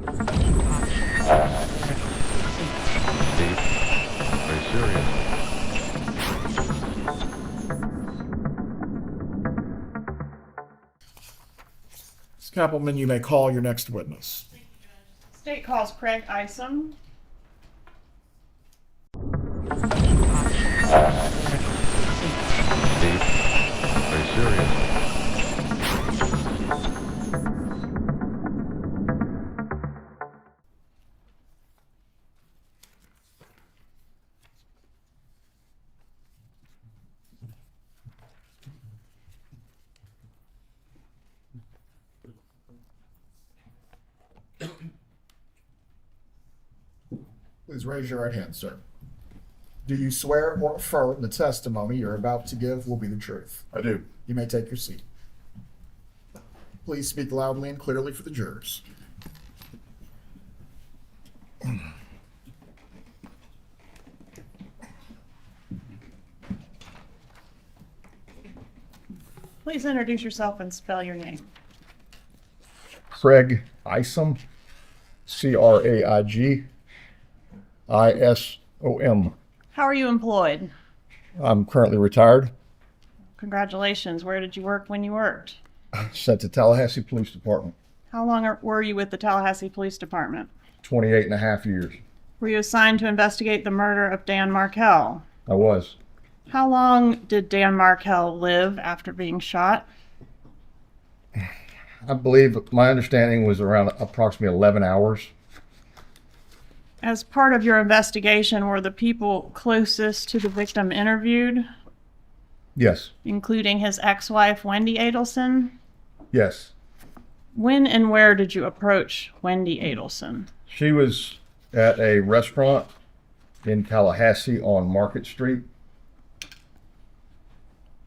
Deep. Very serious. Ms. Kappelman, you may call your next witness. State calls Craig Isom. Deep. Very serious. Please raise your right hand, sir. Do you swear or affirm the testimony you're about to give will be the truth? I do. You may take your seat. Please speak loudly and clearly for the jurors. Please introduce yourself and spell your name. Craig Isom, Craig Isom. How are you employed? I'm currently retired. Congratulations. Where did you work when you worked? Sent to Tallahassee Police Department. How long were you with the Tallahassee Police Department? 28 and a half years. Were you assigned to investigate the murder of Dan Markel? I was. How long did Dan Markel live after being shot? I believe my understanding was around approximately 11 hours. As part of your investigation, were the people closest to the victim interviewed, Yes. including his ex-wife, Wendi Adelson? Yes. When and where did you approach Wendi Adelson? She was at a restaurant in Tallahassee on Market Street.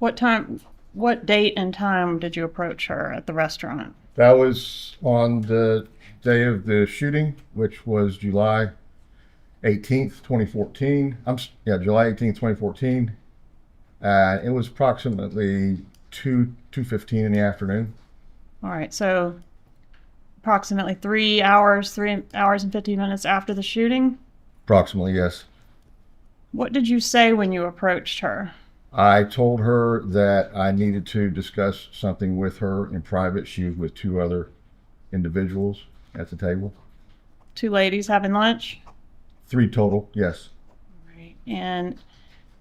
What date and time did you approach her at the restaurant? That was on the day of the shooting, which was July 18th, 2014. July 18th, 2014. It was approximately 2:15 in the afternoon. All right, so approximately 3 hours and 15 minutes after the shooting? Approximately, yes. What did you say when you approached her? I told her that I needed to discuss something with her in private. She was with two other individuals at the table. Two ladies having lunch? 3 total, yes. Right. And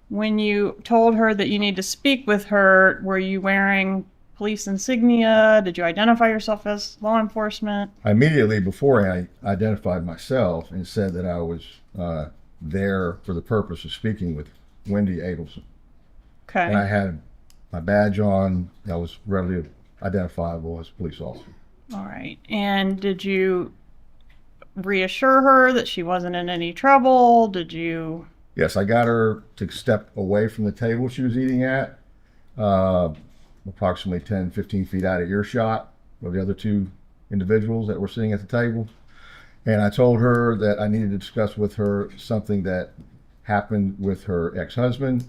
when you told her that you need to speak with her, were you wearing police insignia? Did you identify yourself as law enforcement? Immediately before I identified myself and said that I was there for the purpose of speaking with Wendi Adelson. Okay. And I had my badge on that was readily identifiable as a police officer. All right. And did you reassure her that she wasn't in any trouble? Did you? Yes, I got her to step away from the table she was eating at, approximately 10, 15 feet out of earshot of the other two individuals that were sitting at the table. And I told her that I needed to discuss with her something that happened with her ex-husband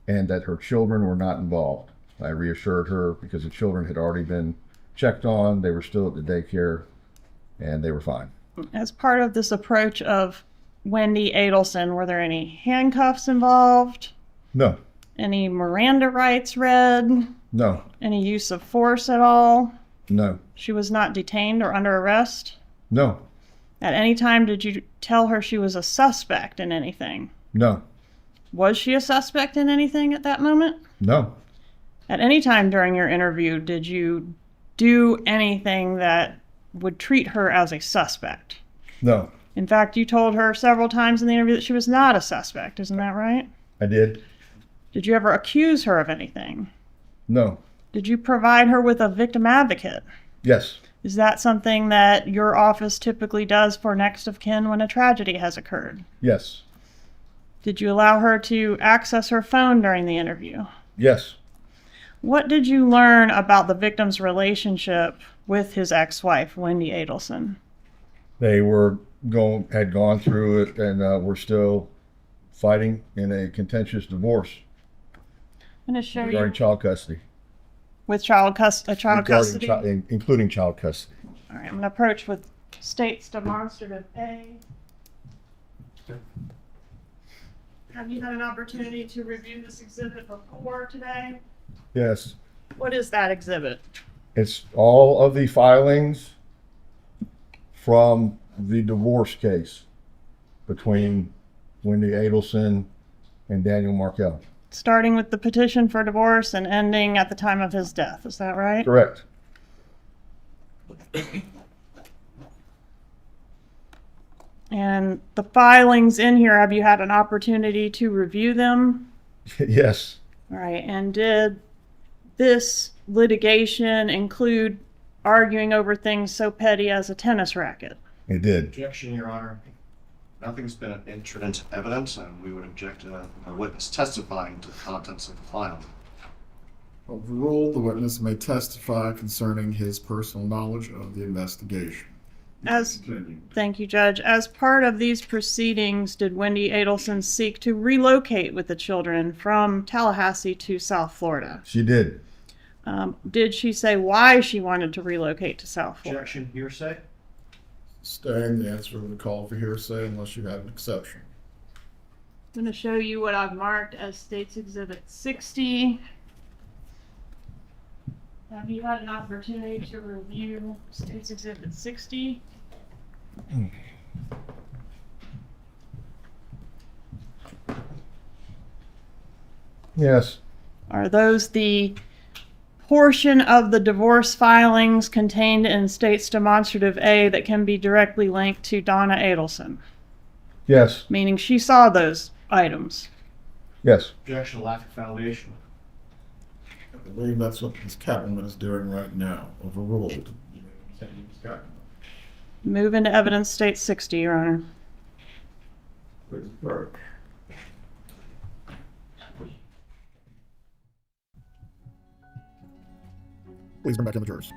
and that her children were not involved. I reassured her because the children had already been checked on. They were still at the daycare and they were fine. As part of this approach of Wendi Adelson, were there any handcuffs involved? No. Any Miranda rights read? No. Any use of force at all? No. She was not detained or under arrest? No. At any time did you tell her she was a suspect in anything? No. Was she a suspect in anything at that moment? No. At any time during your interview, did you do anything that would treat her as a suspect? No. In fact, you told her several times in the interview that she was not a suspect. Isn't that right? I did. Did you ever accuse her of anything? No. Did you provide her with a victim advocate? Yes. Is that something that your office typically does for next of kin when a tragedy has occurred? Yes. Did you allow her to access her phone during the interview? Yes. What did you learn about the victim's relationship with his ex-wife, Wendi Adelson? They had gone through it and were still fighting in a contentious divorce I'm going to show regarding you child custody. with child custody. Including child custody. All right, I'm going to approach with States demonstrative A. Have you had an opportunity to review this exhibit before today? Yes. What is that exhibit? It's all of the filings from the divorce case between Wendi Adelson and Daniel Markel. Starting with the petition for divorce and ending at the time of his death, is that right? Correct. And the filings in here, have you had an opportunity to review them? Yes. All right, and did this litigation include arguing over things so petty as a tennis racket? It did. Objection, Your Honor. Nothing's been entered into evidence, and we would object to a witness testifying to the contents of the file. Overruled, the witness may testify concerning his personal knowledge of the investigation. Thank you, Judge. As part of these proceedings, did Wendi Adelson seek to relocate with the children from Tallahassee to South Florida? She did. Did she say why she wanted to relocate to South Florida? Objection, hearsay. Staying the answer to the call for hearsay unless you have an exception. I'm going to show you what I've marked as States Exhibit 60. Have you had an opportunity to review States Exhibit 60? Yes. Are those the portion of the divorce filings contained in States Demonstrative A that can be directly linked to Donna Adelson? Yes. Meaning she saw those items. Yes. Objection, lack of foundation. I believe that's what Ms. Catwoman is doing right now. Overruled. Move into evidence, State 60, Your Honor. Please, clerk. Please bring back in the jurors.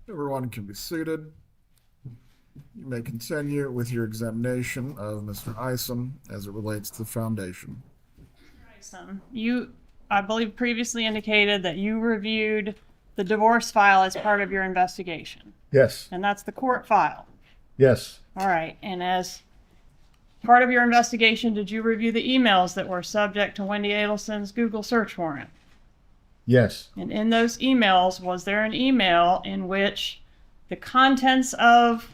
Everyone can be seated. You may continue with your examination of Mr. Isom as it relates to the foundation. Isom, you, I believe, previously indicated that you reviewed the divorce file as part of your investigation, Yes. and that's the court file. Yes. All right, and as part of your investigation, did you review the emails that were subject to Wendi Adelson's Google search warrant? Yes. And in those emails, was there an email in which the contents of,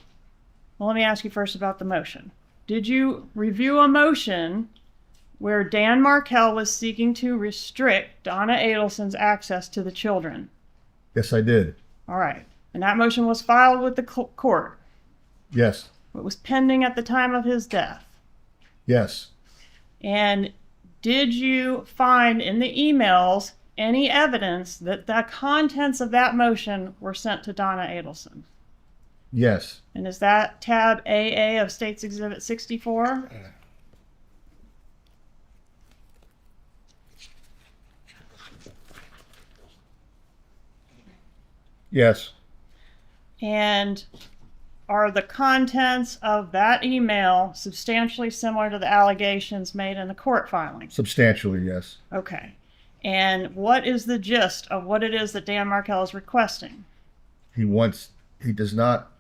well, let me ask you first about the motion. Did you review a motion where Dan Markel was seeking to restrict Donna Adelson's access to the children? Yes, I did. All right. And that motion was filed with the court. Yes. It was pending at the time of his death. Yes. And did you find in the emails any evidence that the contents of that motion were sent to Donna Adelson? Yes. And is that tab AA of States Exhibit 64? Yes. And are the contents of that email substantially similar to the allegations made in the court filing? Substantially, yes. Okay. And what is the gist of what it is that Dan Markel is requesting? He does not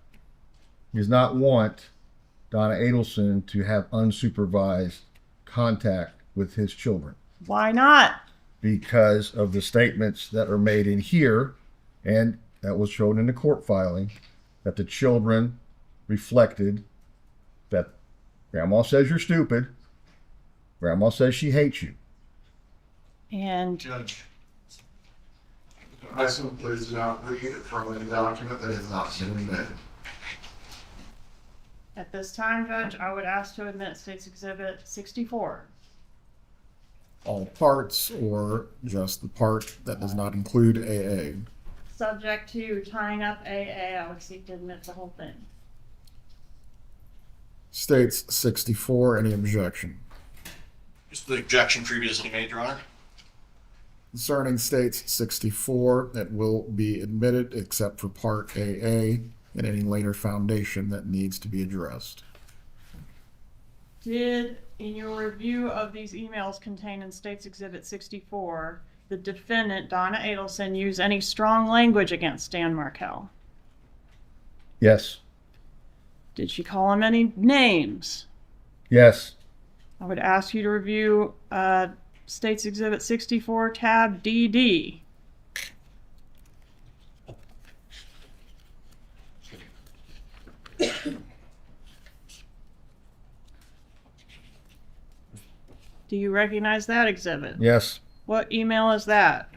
want Donna Adelson to have unsupervised contact with his children Why not? because of the statements that are made in here and that was shown in the court filing, that the children reflected that grandma says you're stupid, grandma says she hates you. And Judge, Isom, please do not read it from any document that has not been admitted. at this time, Judge, I would ask to admit State's Exhibit 64. All parts or just the part that does not include AA. Subject to tying up AA, I would seek to admit the whole thing. States 64, any objection? just the objection previously made, Your Honor. Concerning States 64, it will be admitted except for Part AA and any later foundation that needs to be addressed. Did, in your review of these emails contained in State's Exhibit 64, the defendant, Donna Adelson, use any strong language against Dan Markel? Yes. Did she call him any names? Yes. I would ask you to review State's Exhibit 64, tab DD. Do you recognize that exhibit? Yes. What email is that?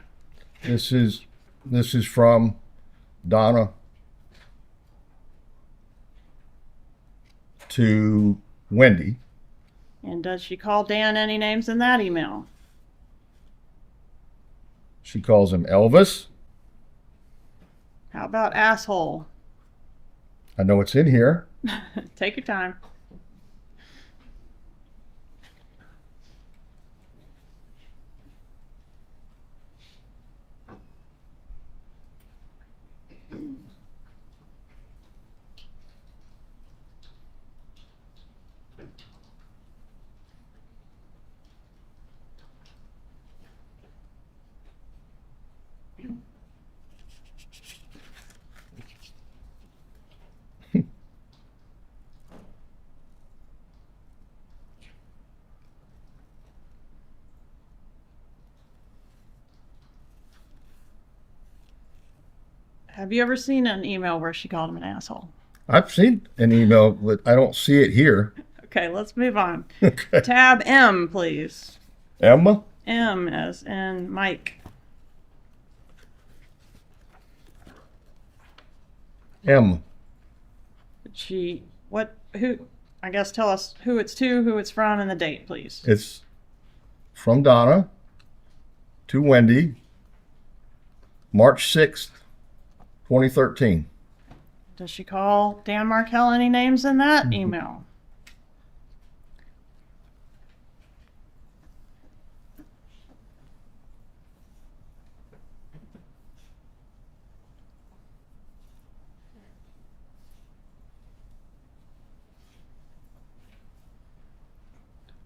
This is from Donna to Wendi. And does she call Dan any names in that email? She calls him Elvis. How about asshole? I know it's in here. Take your time. Have you ever seen an email where she called him an asshole? I've seen an email, but I don't see it here. Okay, let's move on. Okay. Tab M, please. Emma? M as in Mike. M. I guess tell us who it's to, who it's from, and the date, please. It's from Donna to Wendi, March 6th, 2013. Does she call Dan Markel any names in that email?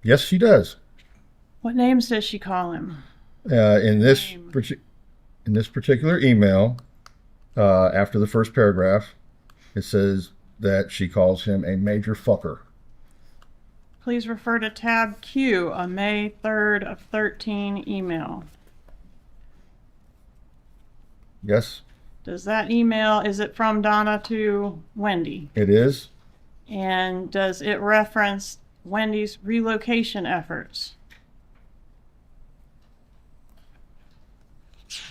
Yes, she does. What names does she call him? In this Name. in this particular email, after the first paragraph, it says that she calls him a major fucker. Please refer to tab Q, a May 3rd of 13 email. Yes, Does that email, is it from Donna to Wendi? it is. And does it reference Wendy's relocation efforts?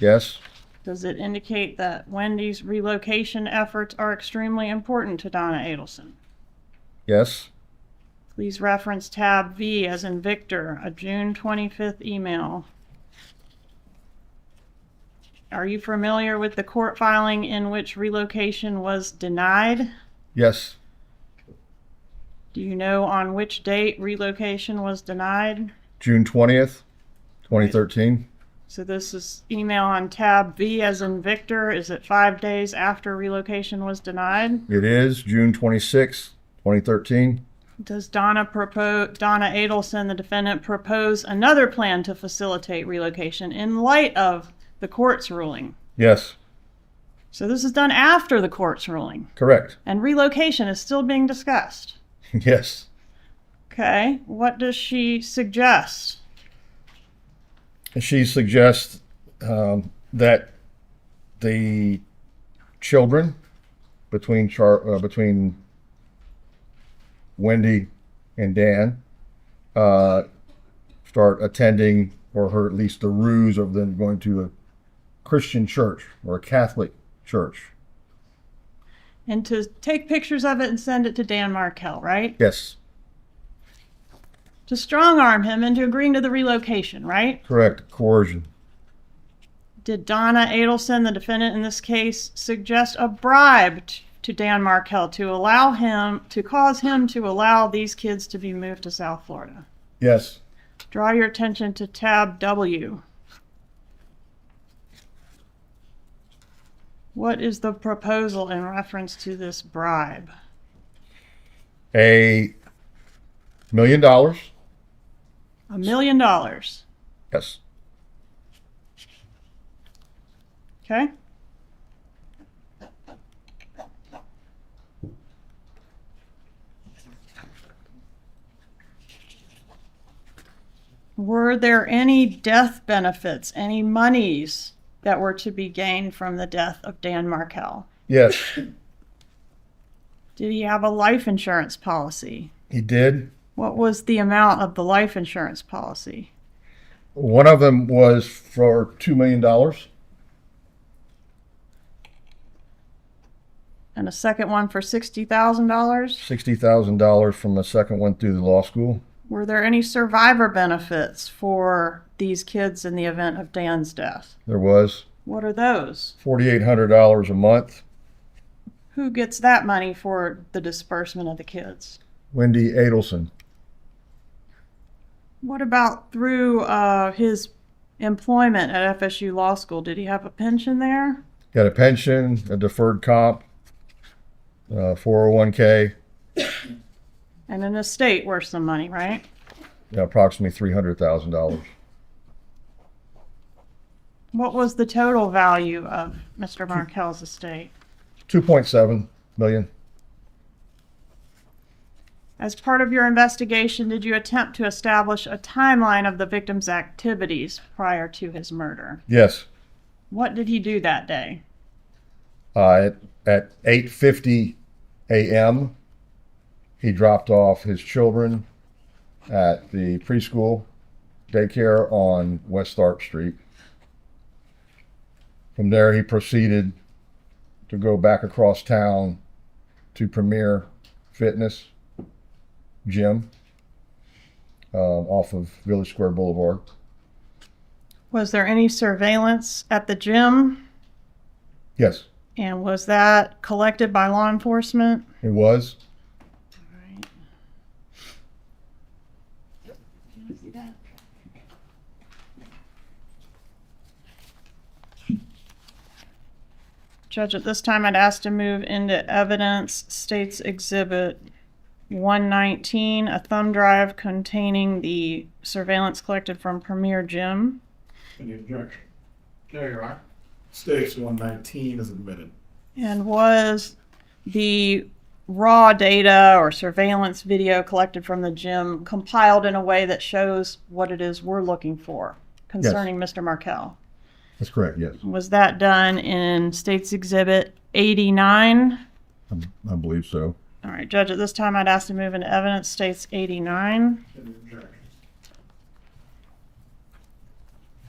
Yes, Does it indicate that Wendy's relocation efforts are extremely important to Donna Adelson? yes, Please reference tab V as in Victor, a June 25th email. Are you familiar with the court filing in which relocation was denied? yes. Do you know on which date relocation was denied? June 20th, 2013. So this is email on tab V as in Victor. Is it 5 days after relocation was denied? It is June 26, 2013. Does Donna Adelson, the defendant, propose another plan to facilitate relocation in light of the court's ruling? Yes, So this is done after the court's ruling, correct. and relocation is still being discussed. Yes. Okay, what does she suggest? She suggests that the children between Wendi and Dan start attending, or her at least the ruse of them going to a Christian church or a Catholic church. And to take pictures of it and send it to Dan Markel, right? Yes, To strong arm him into agreeing to the relocation, right? correct. Coercion. Did Donna Adelson, the defendant in this case, suggest a bribe to Dan Markel to cause him to allow these kids to be moved to South Florida? Yes. Draw your attention to tab W. What is the proposal in reference to this bribe? $1 million. $1 million. Yes. Okay? Were there any death benefits, any monies that were to be gained from the death of Dan Markel? Yes. Did he have a life insurance policy? He did. What was the amount of the life insurance policy? One of them was for $2 million. And a second one for $60,000? $60,000 from the second one through the law school. Were there any survivor benefits for these kids in the event of Dan's death? There was What are those? $4,800 a month. Who gets that money for the disbursement of the kids? Wendi Adelson. What about through his employment at FSU Law School? Did he have a pension there? Got a pension, a deferred comp, 401k, And an estate worth some money, right? approximately $300,000. What was the total value of Mr. Markel's estate? $2.7 million. As part of your investigation, did you attempt to establish a timeline of the victim's activities prior to his murder? Yes. What did he do that day? At 8:50 a.m., he dropped off his children at the preschool daycare on West Tharp Street. From there, he proceeded to go back across town to Premier Fitness Gym off of Village Square Boulevard. Was there any surveillance at the gym? Yes, And was that collected by law enforcement? it was. Judge, at this time, I'd ask to move into evidence, State's Exhibit 119, a thumb drive containing the surveillance collected from Premier Gym. Any objection? There you are. States 119 is admitted. And was the raw data or surveillance video collected from the gym compiled in a way that shows what it is we're looking for concerning Mr. Markel? That's correct, yes. Was that done in State's Exhibit 89? I believe so. All right, Judge, at this time, I'd ask to move into evidence, States 89. Any objection?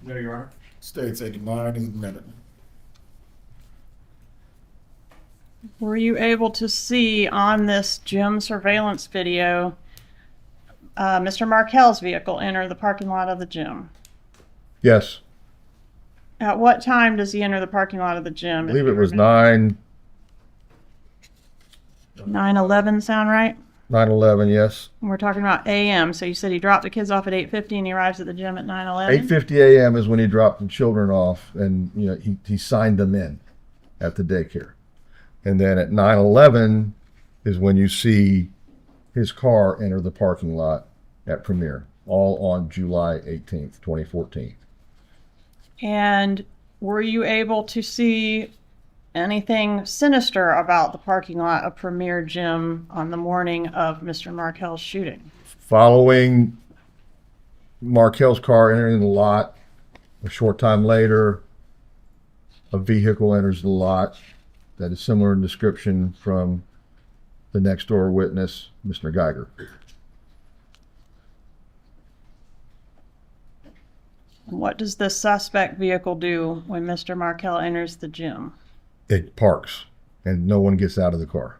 There you are. States 89 is admitted. Were you able to see on this gym surveillance video Mr. Markel's vehicle enter the parking lot of the gym? Yes, At what time does he enter the parking lot of the gym? I believe it was 9. 9:11 sound right? 9/11, yes. And we're talking about AM. So you said he dropped the kids off at 8:50 and he arrives at the gym at 9:11? 8:50 a.m. is when he dropped the children off, and he signed them in at the daycare. And then at 9/11 is when you see his car enter the parking lot at Premier, all on July 18th, 2014. And were you able to see anything sinister about the parking lot of Premier Gym on the morning of Mr. Markel's shooting? Following Markel's car entering the lot, a short time later, a vehicle enters the lot that is similar in description from the next door witness, Mr. Geiger. What does the suspect vehicle do when Mr. Markel enters the gym? It parks, and no one gets out of the car.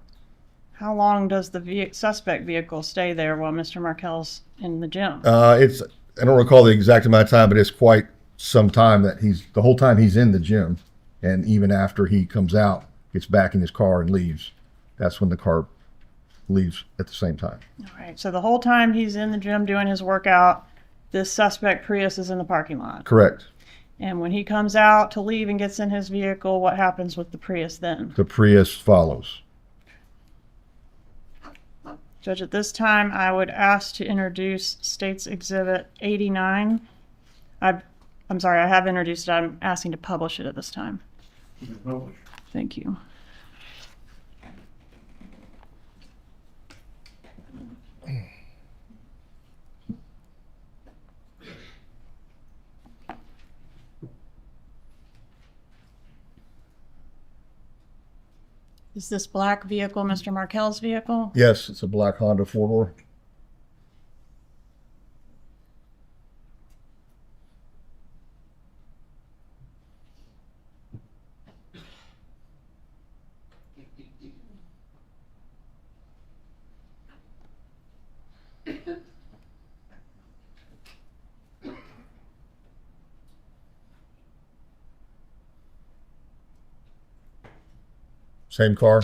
How long does the suspect vehicle stay there while Mr. Markel's in the gym? I don't recall the exact amount of time, but it's quite some time that the whole time he's in the gym, and even after he comes out, gets back in his car and leaves. That's when the car leaves at the same time. All right, so the whole time he's in the gym doing his workout, this suspect Prius is in the parking lot. Correct. And when he comes out to leave and gets in his vehicle, what happens with the Prius then? The Prius follows. Judge, at this time, I would ask to introduce State's Exhibit 89. I'm sorry, I have introduced it. I'm asking to publish it at this time. Thank you. Is this black vehicle Mr. Markel's vehicle? Yes, it's a black Honda four-door. Same car.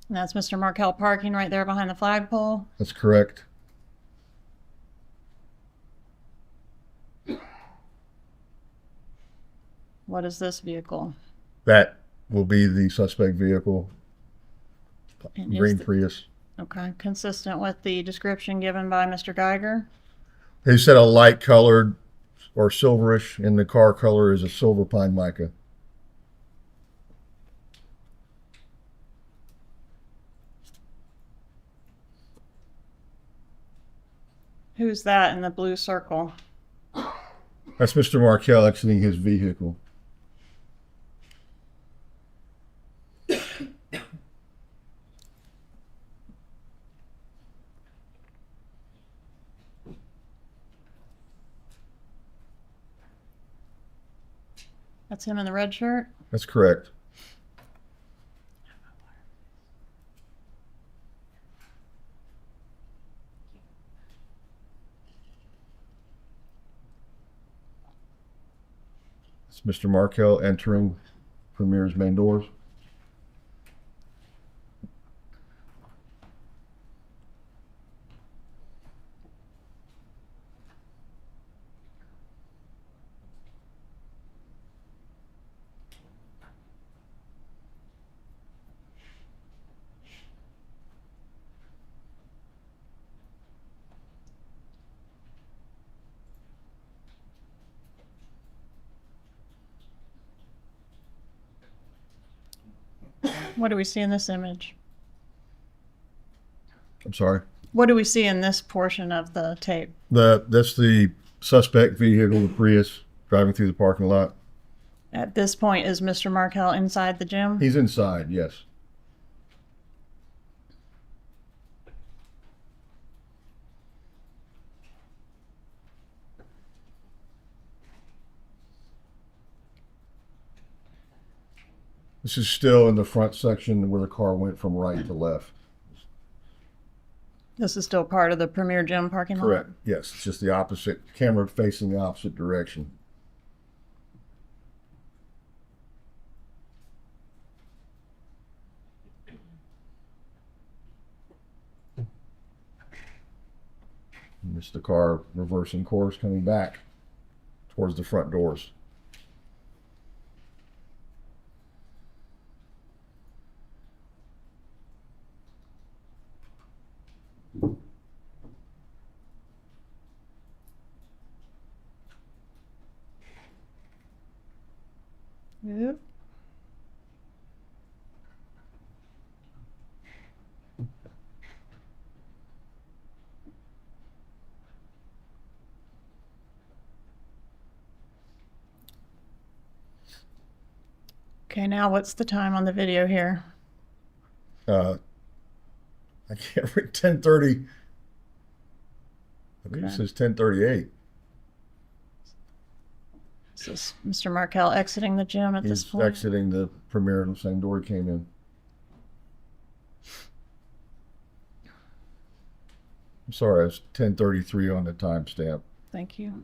And that's Mr. Markel parking right there behind the flagpole. That's correct. What is this vehicle? That will be the suspect vehicle, And is green the- Prius. Okay, consistent with the description given by Mr. Geiger? They said a light colored or silverish, and the car color is a silver pine mica. Who's that in the blue circle? That's Mr. Markel exiting his vehicle. That's him in the red shirt? That's correct. It's Mr. Markel entering Premier's main doors. What do we see in this image? I'm sorry. What do we see in this portion of the tape? That's the suspect vehicle, the Prius, driving through the parking lot. At this point, is Mr. Markel inside the gym? He's inside, yes. This is still in the front section where the car went from right to left. This is still part of the Premier Gym parking lot? Correct. Yes, it's just the opposite, camera facing the opposite direction. And it's the car reversing course coming back towards the front doors. Yep. Okay, now what's the time on the video here? I can't read 10:30. I think it Okay. says 10:38. Is this Mr. Markel exiting the gym at this He's point? exiting the Premier in the same door he came in. I'm sorry, it's 10:33 on the timestamp. Thank you.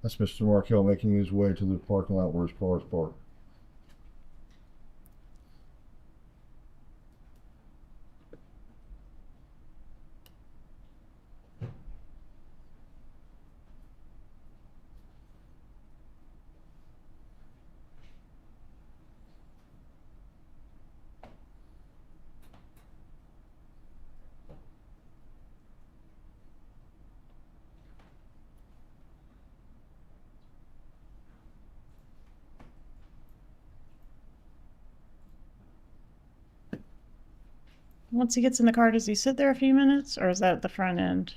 That's Mr. Markel making his way to the parking lot where his car is parked. Once he gets in the car, does he sit there a few minutes, or is that at the front end?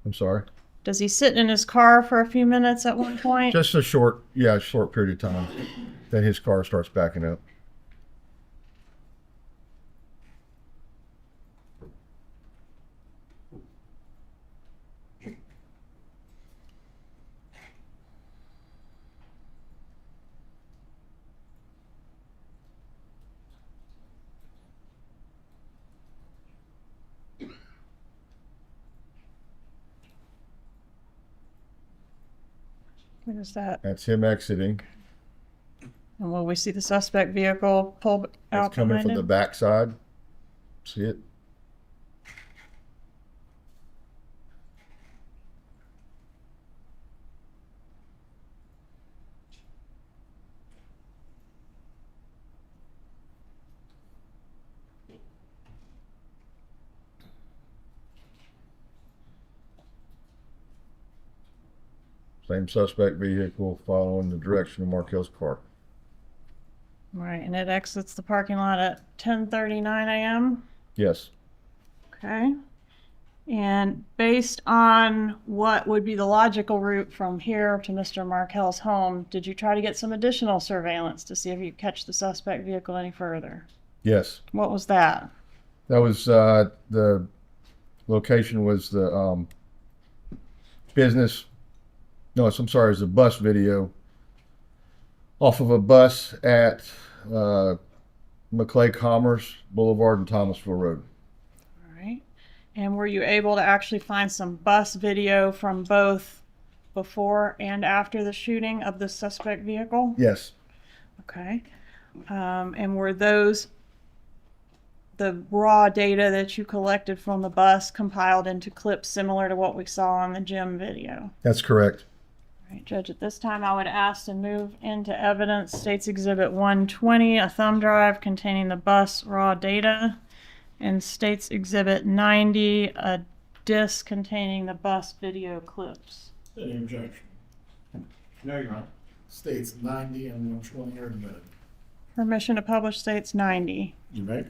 I'm sorry. Does he sit in his car for a few minutes at one point? Just a short period of time. Then his car starts backing up. What is that? That's him exiting. And will we see the suspect vehicle pull out It's coming behind from him? the back side. See it? Same suspect vehicle following the direction of Markel's car. Right, and it exits the parking lot at 10:39 a.m. Yes. Okay. And based on what would be the logical route from here to Mr. Markel's home, did you try to get some additional surveillance to see if you could catch the suspect vehicle any further? Yes. What was that? That was the location was the business. No, I'm sorry, it's a bus video off of a bus at McClay Commerce Boulevard and Thomasville Road. All right. And were you able to actually find some bus video from both before and after the shooting of the suspect vehicle? Yes. Okay. And were those the raw data that you collected from the bus compiled into clips similar to what we saw on the gym video? That's correct. All right, Judge, at this time I would ask to move into evidence State's Exhibit 120, a thumb drive containing the bus raw data, and State's Exhibit 90, a disc containing the bus video clips. Any objection? No, Your Honor. States 90 and 120 are admitted. Permission to publish states 90. You may.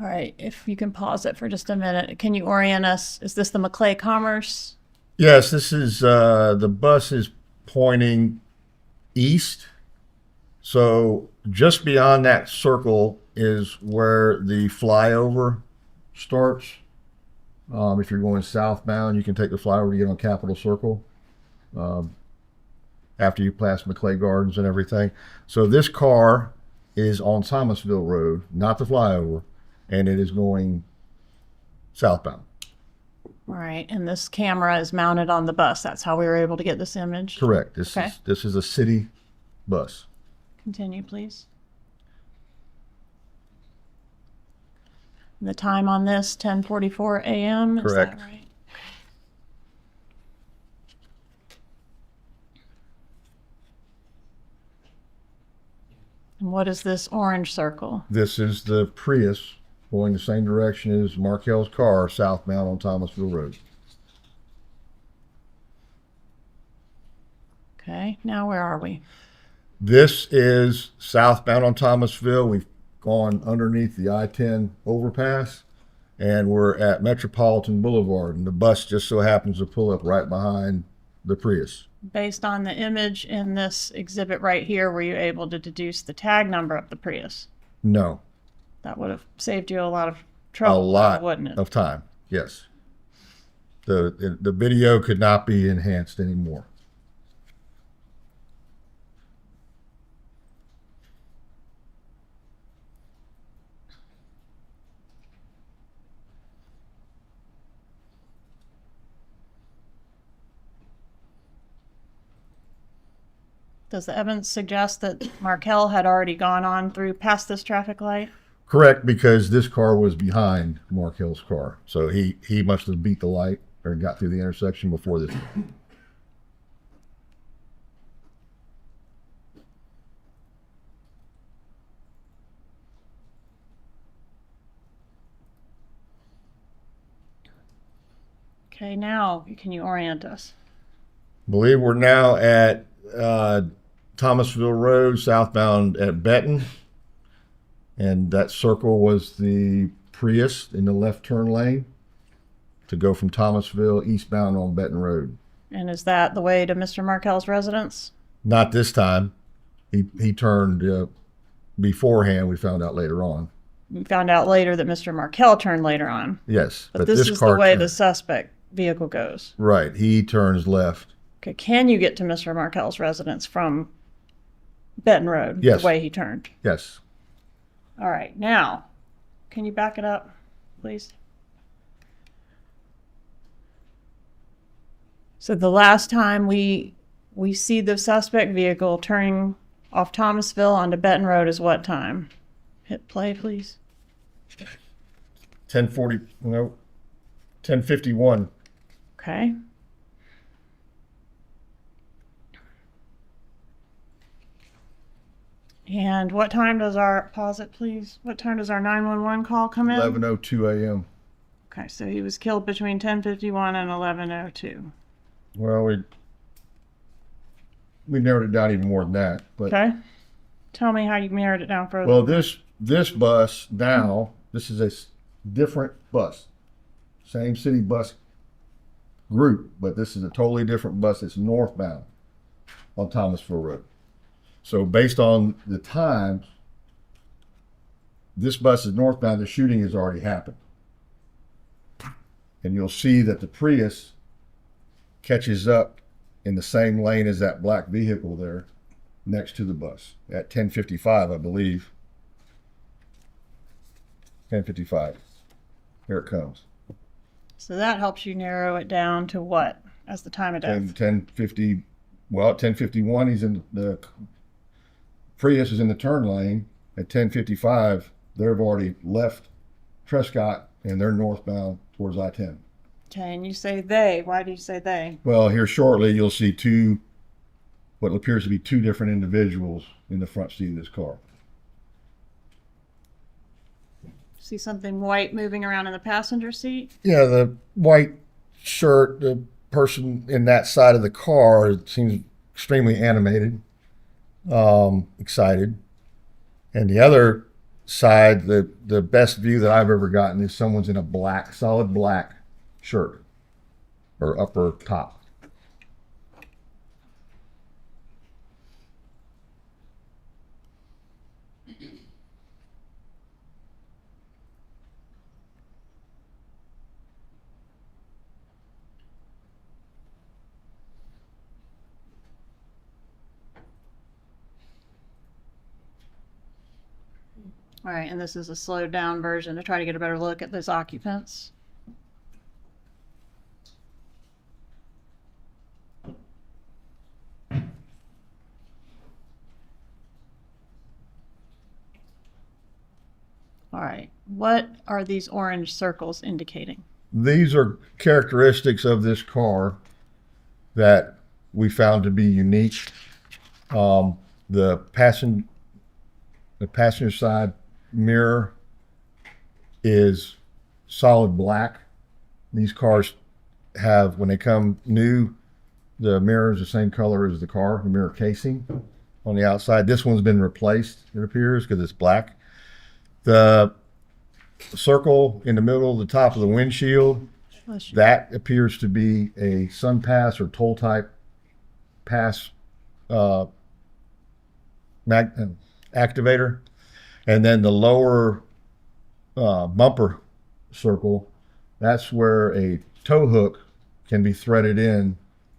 All right, if you can pause it for just a minute, can you orient us? Is this the McClay Commerce? Yes, this is, the bus is pointing east. So just beyond that circle is where the flyover starts. If you're going southbound, you can take the flyover to get on Capitol Circle. After you pass McClay Gardens and everything. So this car is on Thomasville Road, not the flyover, and it is going southbound. All right, and this camera is mounted on the bus. That's how we were able to get this image? Correct. This Okay. is a city bus. Continue, please. And the time on this, 10:44 a.m. Correct. Is that right? And what is this orange circle? This is the Prius going the same direction as Markel's car, southbound on Thomasville Road. Okay, now where are we? This is southbound on Thomasville. We've gone underneath the I-10 overpass, and we're at Metropolitan Boulevard, and the bus just so happens to pull up right behind the Prius. Based on the image in this exhibit right here, were you able to deduce the tag number of the Prius? No, That would have saved you a lot of a trouble, lot wouldn't it? of time. Yes, the video could not be enhanced anymore. Does the evidence suggest that Markel had already gone on through past this traffic light? Correct, because this car was behind Markel's car, so he must have beat the light or got through the intersection before this. Okay, now can you orient us? Believe we're now at Thomasville Road, southbound at Benton. And that circle was the Prius in the left turn lane to go from Thomasville eastbound on Benton Road. And is that the way to Mr. Markel's residence? Not this time. He turned beforehand, we found out later on. We found out later that Mr. Markel turned later on. Yes. But this is the car way turned. the suspect vehicle goes. Right, he turns left. Okay, can you get to Mr. Markel's residence from Benton Road? Yes. The way he turned. Yes. All right, now, can you back it up, please? So the last time we see the suspect vehicle turning off Thomasville onto Benton Road is what time? Hit play, please. 10:51. Okay. And what time does our, pause it please, what time does our 911 call come in? 11:02 a.m. Okay, so he was killed between 10:51 and 11:02. Well, we narrowed it down even more than that. But Okay. Tell me how you narrowed it down further. well, this bus now, this is a different bus, same city bus group, but this is a totally different bus. It's northbound on Thomasville Road. So based on the time, this bus is northbound. The shooting has already happened, and you'll see that the Prius catches up in the same lane as that black vehicle there next to the bus at 10:55, I believe. 10:55. Here it comes. So that helps you narrow it down to what as the time of death? 10:50. Well, at 10:51, he's in the Prius is in the turn lane. At 10:55, they've already left Trescott and they're northbound towards I-10. Okay, and you say they. Why do you say they? Well, here shortly you'll see what appears to be two different individuals in the front seat of this car. See something white moving around in the passenger seat? Yeah, the white shirt, the person in that side of the car, it seems extremely animated, excited. And the other side, the best view that I've ever gotten is someone's in a black, solid black shirt or upper top. All right, and this is a slowed down version to try to get a better look at those occupants. All right, what are these orange circles indicating? These are characteristics of this car that we found to be unique. The passenger side mirror is solid black. These cars have, when they come new, the mirror is the same color as the car, the mirror casing on the outside. This one's been replaced, it appears, because it's black. The circle in the middle of the top of the windshield, that appears to be a sun pass or toll type pass activator. And then the lower bumper circle, that's where a tow hook can be threaded in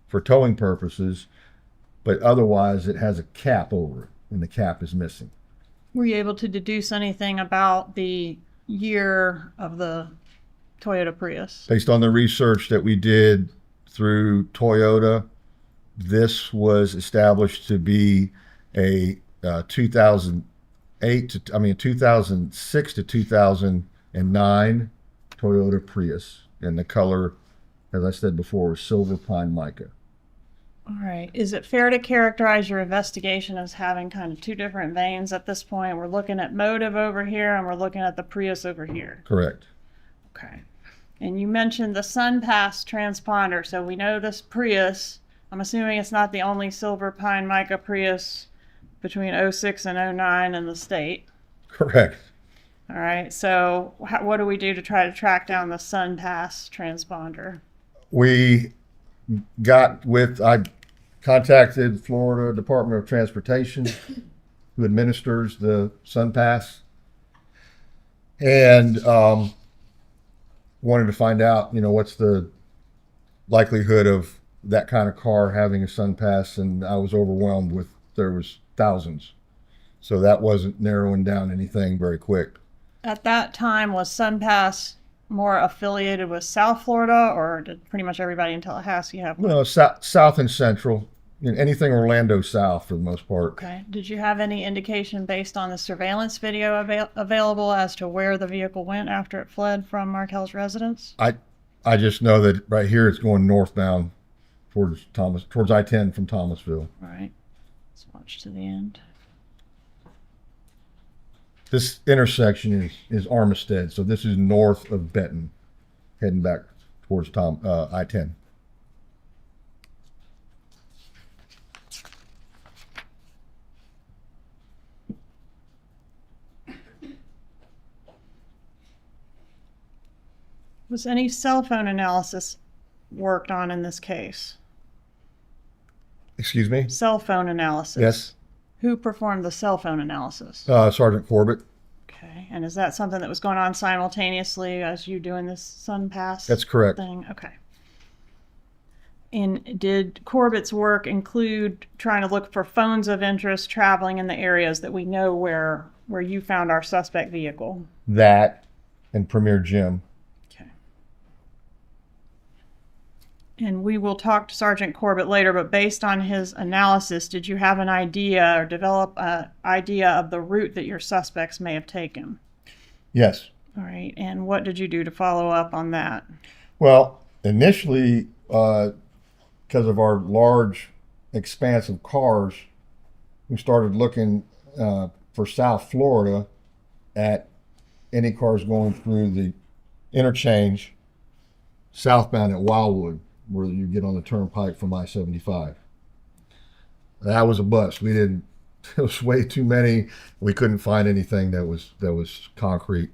for towing purposes, but otherwise it has a cap over it, and the cap is missing. Were you able to deduce anything about the year of the Toyota Prius? Based on the research that we did through Toyota, this was established to be a 2006 to 2009 Toyota Prius, and the color, as I said before, is silver pine mica. All right. Is it fair to characterize your investigation as having kind of two different veins at this point? We're looking at motive over here and we're looking at the Prius over here. Correct. Okay. And you mentioned the SunPass transponder. So we know this Prius, I'm assuming it's not the only silver pine mica Prius between 06 and 09 in the state. Correct. All right. So what do we do to try to track down the SunPass transponder? I contacted Florida Department of Transportation, who administers the SunPass, and wanted to find out, what's the likelihood of that kind of car having a SunPass, and I was overwhelmed with, there was thousands. So that wasn't narrowing down anything very quick. At that time, was SunPass more affiliated with South Florida, or did pretty much everybody in Tallahassee have one? No, south and central, anything Orlando south for the most part. Okay. Did you have any indication based on the surveillance video available as to where the vehicle went after it fled from Markel's residence? I just know that right here it's going northbound towards I-10 from Thomasville. All right. Let's watch to the end. This intersection is Armistead, so this is north of Benton, heading back towards I-10. Was any cell phone analysis worked on in this case? Excuse me? Cell phone analysis? Yes. Who performed the cell phone analysis? Sergeant Corbett. Okay. And is that something that was going on simultaneously as you doing this SunPass? That's correct. Thing? Okay. And did Corbett's work include trying to look for phones of interest traveling in the areas that we know where you found our suspect vehicle? That and Premier Jim. Okay. And we will talk to Sergeant Corbett later, but based on his analysis, did you have an idea or develop an idea of the route that your suspects may have taken? Yes. All right. And what did you do to follow up on that? Well, initially, because of our large expanse of cars, we started looking for South Florida at any cars going through the interchange southbound at Wildwood, where you get on the turnpike from I-75. That was a bust. We didn't. It was way too many. We couldn't find anything that was concrete.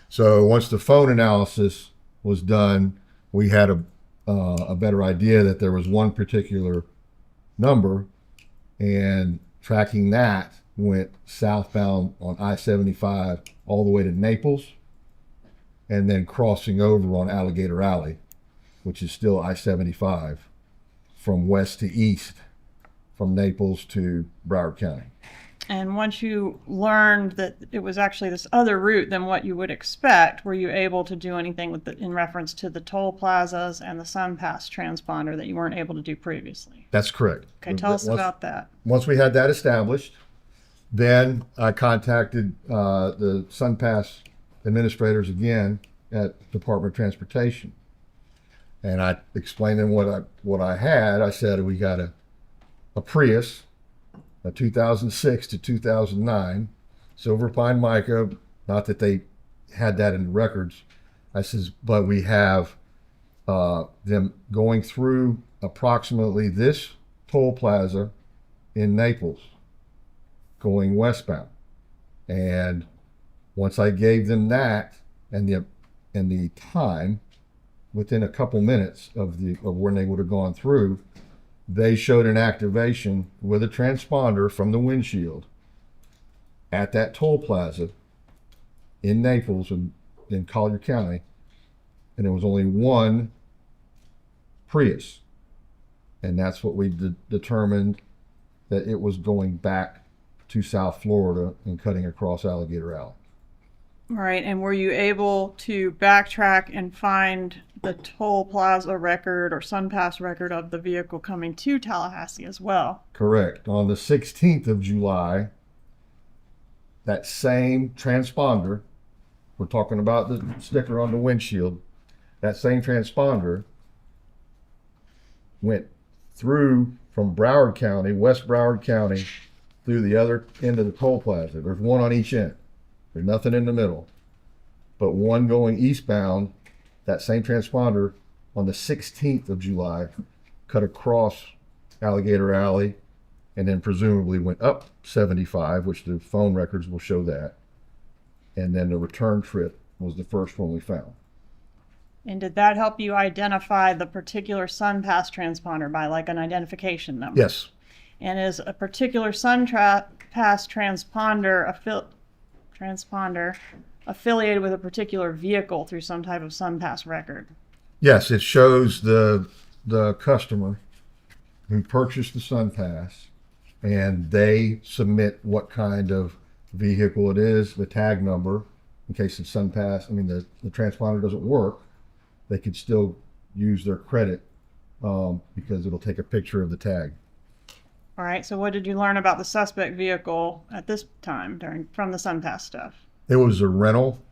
So once the phone analysis was done, we had a better idea that there was one particular number, and tracking that went southbound on I-75 all the way to Naples, and then crossing over on Alligator Alley, which is still I-75, from west to east, from Naples to Broward County. And once you learned that it was actually this other route than what you would expect, were you able to do anything with in reference to the toll plazas and the SunPass transponder that you weren't able to do previously? That's correct. Okay, tell us about that. Once we had that established, then I contacted the SunPass administrators again at Department of Transportation, and I explained to them what I had. I said we got a Prius, a 2006 to 2009 Silver Pine Mica. Not that they had that in the records. I says, but we have them going through approximately this toll plaza in Naples, going westbound. And once I gave them that and the time, within a couple minutes of when they would have gone through, they showed an activation with a transponder from the windshield at that toll plaza in Naples in Collier County, and there was only one Prius, and that's what we determined, that it was going back to South Florida and cutting across Alligator Alley. Right, and were you able to backtrack and find the toll plaza record or SunPass record of the vehicle coming to Tallahassee as well? Correct. On the 16th of July, that same transponder, we're talking about the sticker on the windshield, that same transponder went through from Broward County, West Broward County, through the other end of the toll plaza. There's one on each end. There's nothing in the middle. But one going eastbound, that same transponder on the 16th of July cut across Alligator Alley and then presumably went up 75, which the phone records will show that. And then the return trip was the first one we found. And did that help you identify the particular SunPass transponder by like an identification number? Yes. And is a particular SunPass transponder affiliated with a particular vehicle through some type of SunPass record? Yes, it shows the customer who purchased the SunPass, and they submit what kind of vehicle it is, the tag number, in case the SunPass, the transponder doesn't work, they could still use their credit because it'll take a picture of the tag. All right, so what did you learn about the suspect vehicle at this time from the SunPass stuff? It was a rental.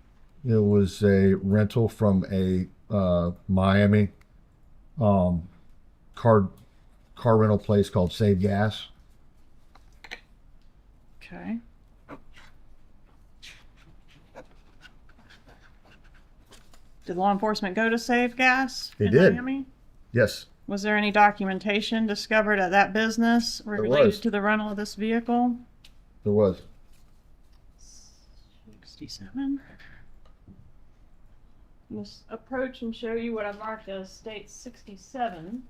It was a rental from a Miami car rental place called Save Gas. Okay. Did law enforcement go to Save Gas They in did. Miami? Yes, Was there any documentation discovered at that business related to the rental of this vehicle? there was. 67. Let's approach and show you what I marked as state 67.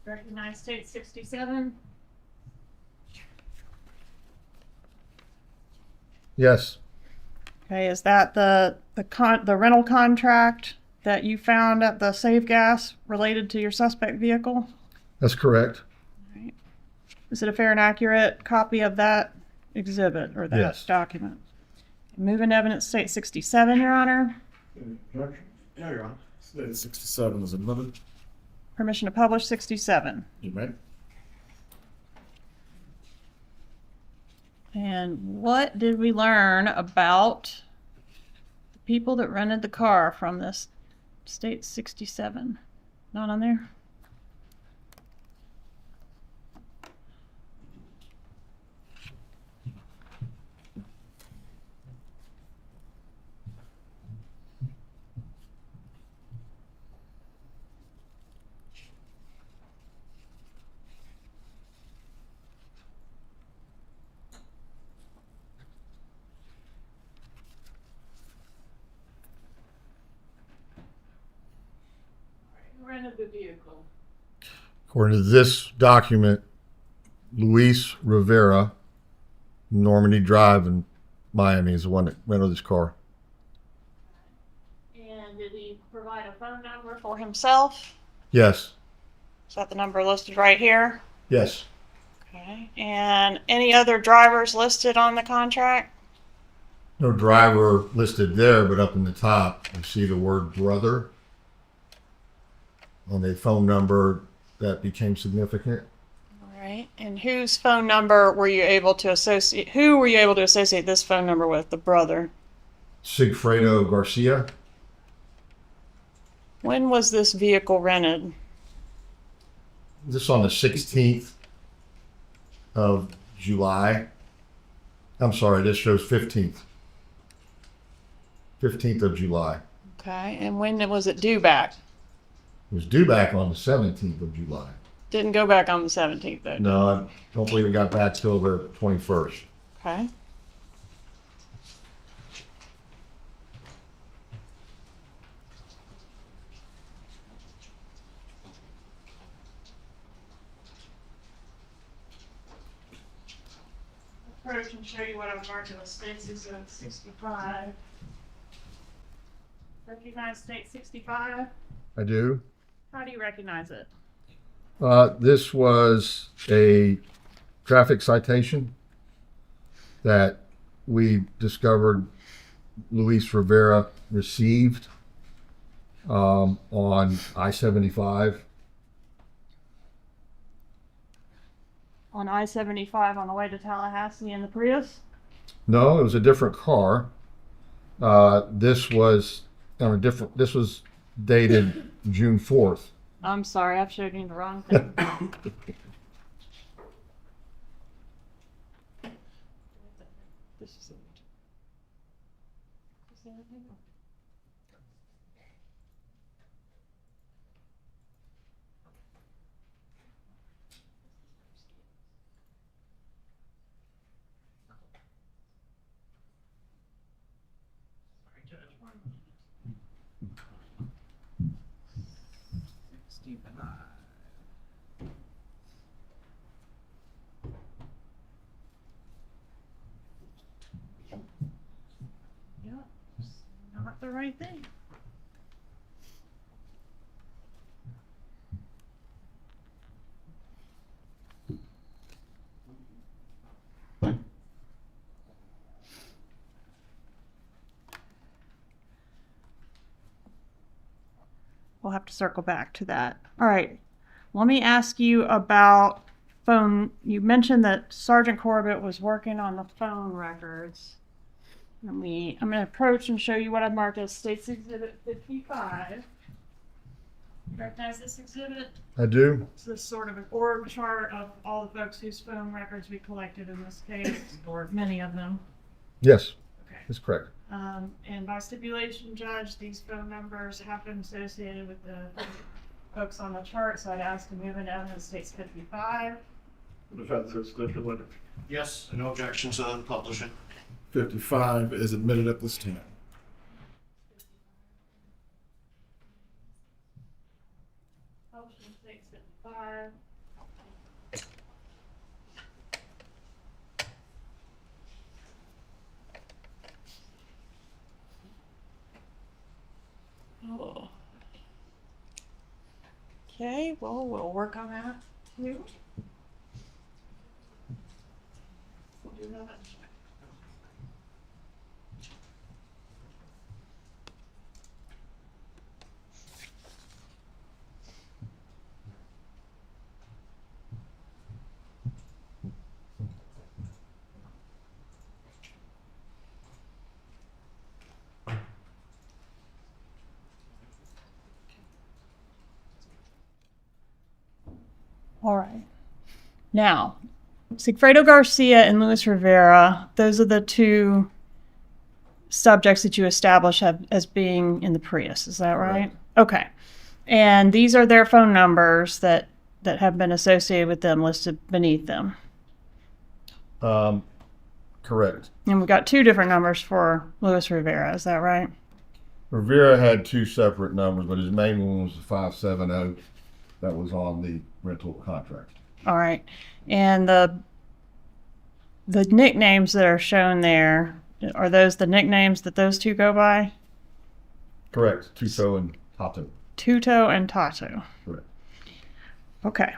Recognize state 67? Yes, Okay, is that the rental contract that you found at the Save Gas related to your suspect vehicle? that's correct. Right. Is it a fair and accurate copy of that exhibit or that Yes. document? Moving to evidence state 67, Your Honor. No, Your Honor. State 67 is admitted. Permission to publish 67. You may. And what did we learn about the people that rented the car from this state 67? Not on there? the vehicle? According to this document, Luis Rivera, Normandy Drive in Miami, is the one that rented this car. And did he provide a phone number for himself? Yes. Is that the number listed right here? Yes. Okay. And any other drivers listed on the contract? No driver listed there, but up in the top, you see the word brother on a phone number that became significant. All right. And whose phone number were you able to associate? Who were you able to associate this phone number with? The brother. Sigfredo Garcia. When was this vehicle rented? This on the 16th of July. I'm sorry, this shows 15th. 15th of July. Okay. And when was it due back? It was due back on the 17th of July. Didn't go back on the 17th, though. No, I don't believe it got back till the 21st. Okay. Approach and show you what I've marked in the States Exhibit 65. Recognize State 65? I do. How do you recognize it? This was a traffic citation that we discovered Luis Rivera received on I-75. On I-75 on the way to Tallahassee in the Prius? No, it was a different car. This was This was dated June 4th. I'm sorry, I've showed you the wrong thing. This is it. Not the right thing. We'll have to circle back to that. All right. Let me ask you about phone. You mentioned that Sergeant Corbett was working on the phone records. I'm going to approach and show you what I've marked as States Exhibit 55. You recognize this exhibit? I do. It's this sort of an org chart of all the folks whose phone records we collected in this case, or many of them. Yes, Okay. that's correct. And by stipulation, Judge, these phone numbers have been associated with the folks on the chart, so I'd ask to move into evidence States 55. Yes, no objection to publishing. 55 is admitted at this time. Publishing States 55. Oh. Okay, well, we'll work on that too. We'll do that. All right. Now, Sigfredo Garcia and Luis Rivera, those are the two subjects that you establish as being in the Prius. Is that right? Right. Okay. And these are their phone numbers that have been associated with them listed beneath them. Correct. And we've got two different numbers for Luis Rivera. Is that right? Rivera had two separate numbers, but his main one was the 570 that was on the rental contract. All right. And the nicknames that are shown there, are those the nicknames that those two go by? Correct. Tuto and Tato. Tuto and Tato. Correct. Okay.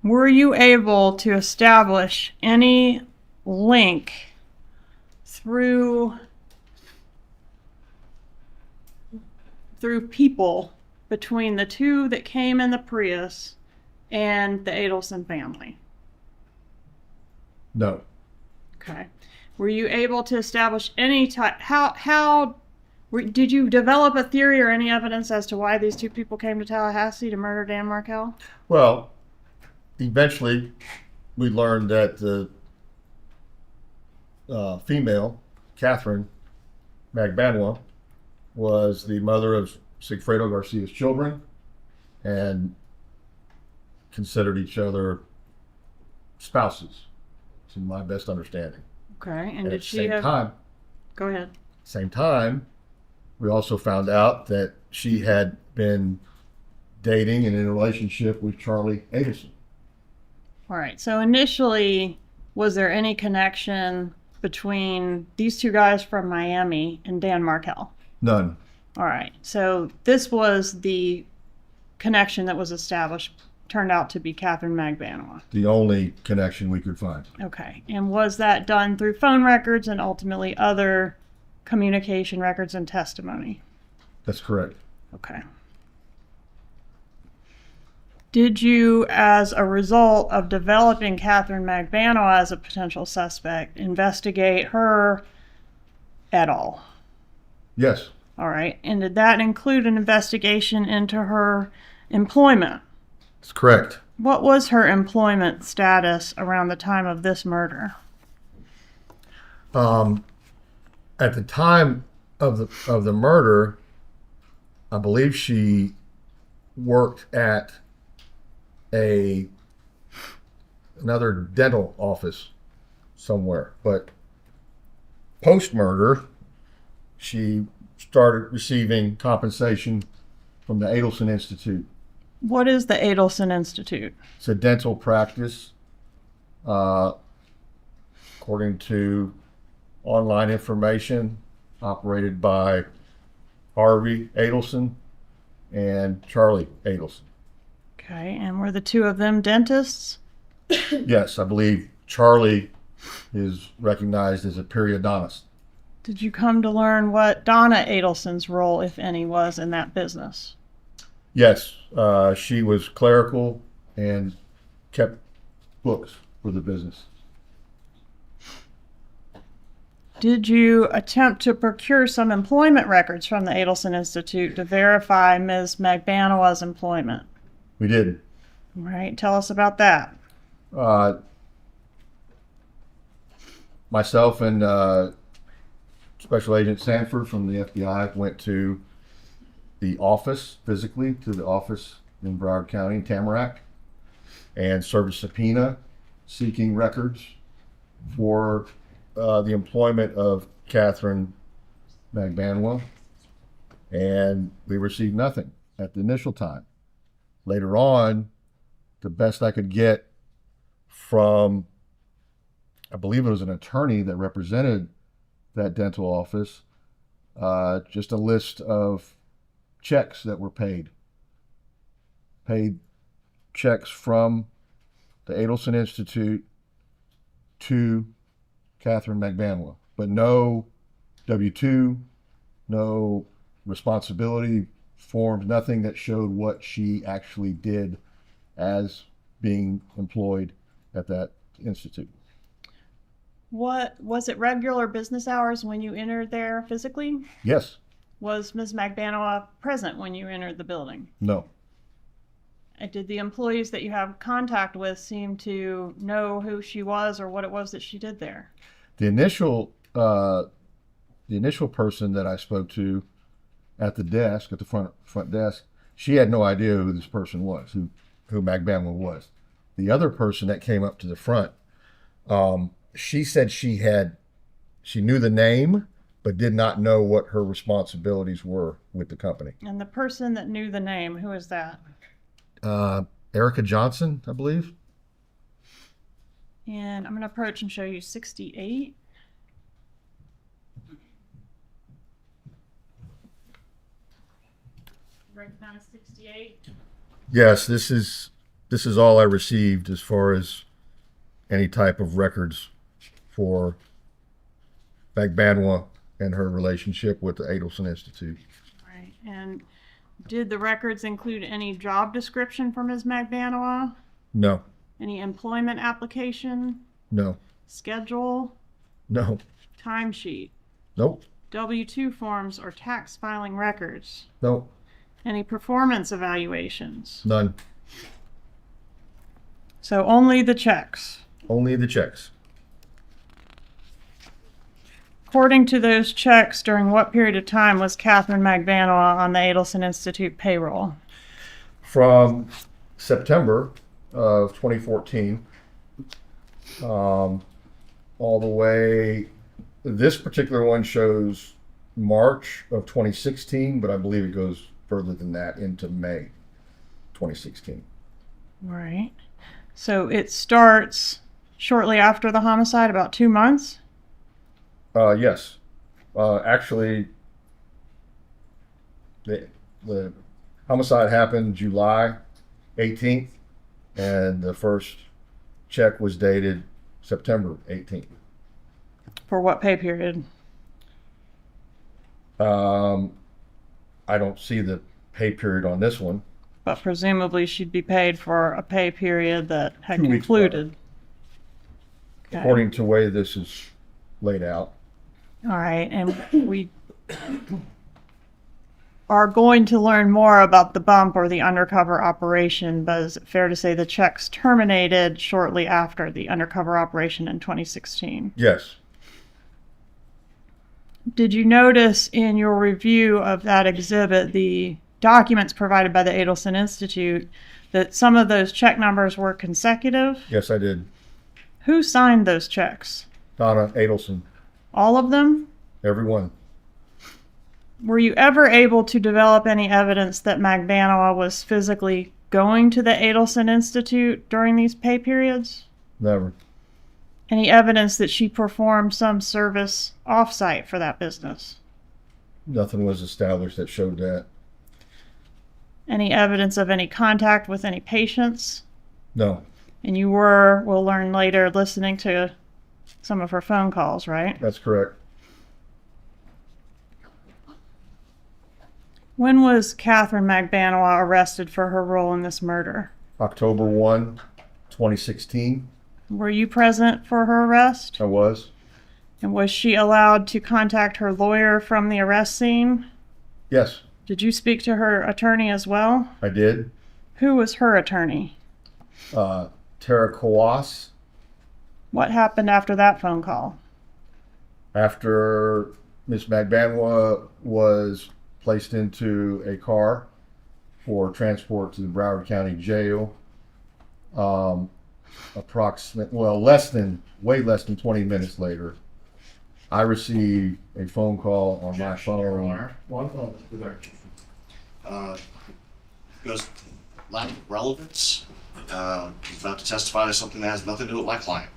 Were you able to establish any link through people between the two that came in the Prius and the Adelson family? No. Okay. Were you able to establish any type, did you develop a theory or any evidence as to why these two people came to Tallahassee to murder Dan Markel? Well, eventually we learned that the female, Catherine Magbanua, was the mother of Sigfredo Garcia's children and considered each other spouses, to my best understanding. Okay. And At did the she same have, time, go ahead. same time, we also found out that she had been dating and in a relationship with Charlie Adelson. All right. So initially, was there any connection between these two guys from Miami and Dan Markel? None. All right. So this was the connection that was established, turned out to be Catherine Magbanua. The only connection we could find. Okay. And was that done through phone records and ultimately other communication records and testimony? That's correct. Okay. Did you, as a result of developing Catherine Magbanua as a potential suspect, investigate her at all? Yes. All right. And did that include an investigation into her employment? That's correct. What was her employment status around the time of this murder? At the time of the murder, I believe she worked at another dental office somewhere. But post-murder, she started receiving compensation from the Adelson Institute. What is the Adelson Institute? It's a dental practice, according to online information operated by Harvey Adelson and Charlie Adelson. Okay. And were the two of them dentists? Yes, I believe Charlie is recognized as a periodontist. Did you come to learn what Donna Adelson's role, if any, was in that business? Yes, she was clerical and kept books for the business. Did you attempt to procure some employment records from the Adelson Institute to verify Ms. Magbanua's employment? We did. All right, tell us about that. Myself and Special Agent Sanford from the FBI went to the office, physically to the office in Broward County, Tamarack, and served a subpoena seeking records for the employment of Catherine Magbanua, and we received nothing at the initial time. Later on, the best I could get from, I believe it was an attorney that represented that dental office, just a list of checks that were paid checks from the Adelson Institute to Catherine Magbanua, but no W-2, no responsibility forms, nothing that showed what she actually did as being employed at that institute. What was it, regular business hours when you entered there physically? Yes. Was Ms. Magbanua present when you entered the building? No. And did the employees that you have contact with seem to know who she was or what it was that she did there? The initial person that I spoke to at the desk, at the front desk, she had no idea who this person was, who Magbanua was. The other person that came up to the front, She said she knew the name, but did not know what her responsibilities were with the company. And the person that knew the name, who is that? Erica Johnson, I believe. And I'm going to approach and show you 68. Right down to 68. Yes, this is all I received as far as any type of records for Magbanwa and her relationship with the Adelson Institute. Right. And did the records include any job description for Ms. Magbanwa? No, Any employment application? no, Schedule? no, Timesheet? nope, W-2 forms or tax filing records? nope, Any performance evaluations? none. So only the checks. Only the checks. According to those checks, during what period of time was Catherine Magbanwa on the Adelson Institute payroll? From September of 2014 all the way, this particular one shows March of 2016, but I believe it goes further than that into May 2016. Right. So it starts shortly after the homicide, about 2 months? Yes. Actually, the homicide happened July 18th, and the first check was dated September 18th. For what pay period? I don't see the pay period on this one. But presumably she'd be paid for a pay period that had 2 weeks concluded. Okay. According to the way this is laid out. All right, and we are going to learn more about the bump or the undercover operation, but is it fair to say the checks terminated shortly after the undercover operation in 2016? Yes. Did you notice in your review of that exhibit, the documents provided by the Adelson Institute, that some of those check numbers were consecutive? Yes, I did. Who signed those checks? Donna Adelson. All of them? Everyone. Were you ever able to develop any evidence that Magbanwa was physically going to the Adelson Institute during these pay periods? Never. Any evidence that she performed some service off-site for that business? Nothing was established that showed that. Any evidence of any contact with any patients? No. And you were, we'll learn later, listening to some of her phone calls, right? That's correct. When was Catherine Magbanwa arrested for her role in this murder? October 1, 2016. Were you present for her arrest? I was. And was she allowed to contact her lawyer from the arrest scene? Yes, Did you speak to her attorney as well? I did. Who was her attorney? Tara Kawas. What happened after that phone call? After Miss Magbanwa was placed into a car for transport to the Broward County Jail, way less than 20 minutes later, I received a phone call on my phone. Goes lack of relevance. He's about to testify to something that has nothing to do with my client.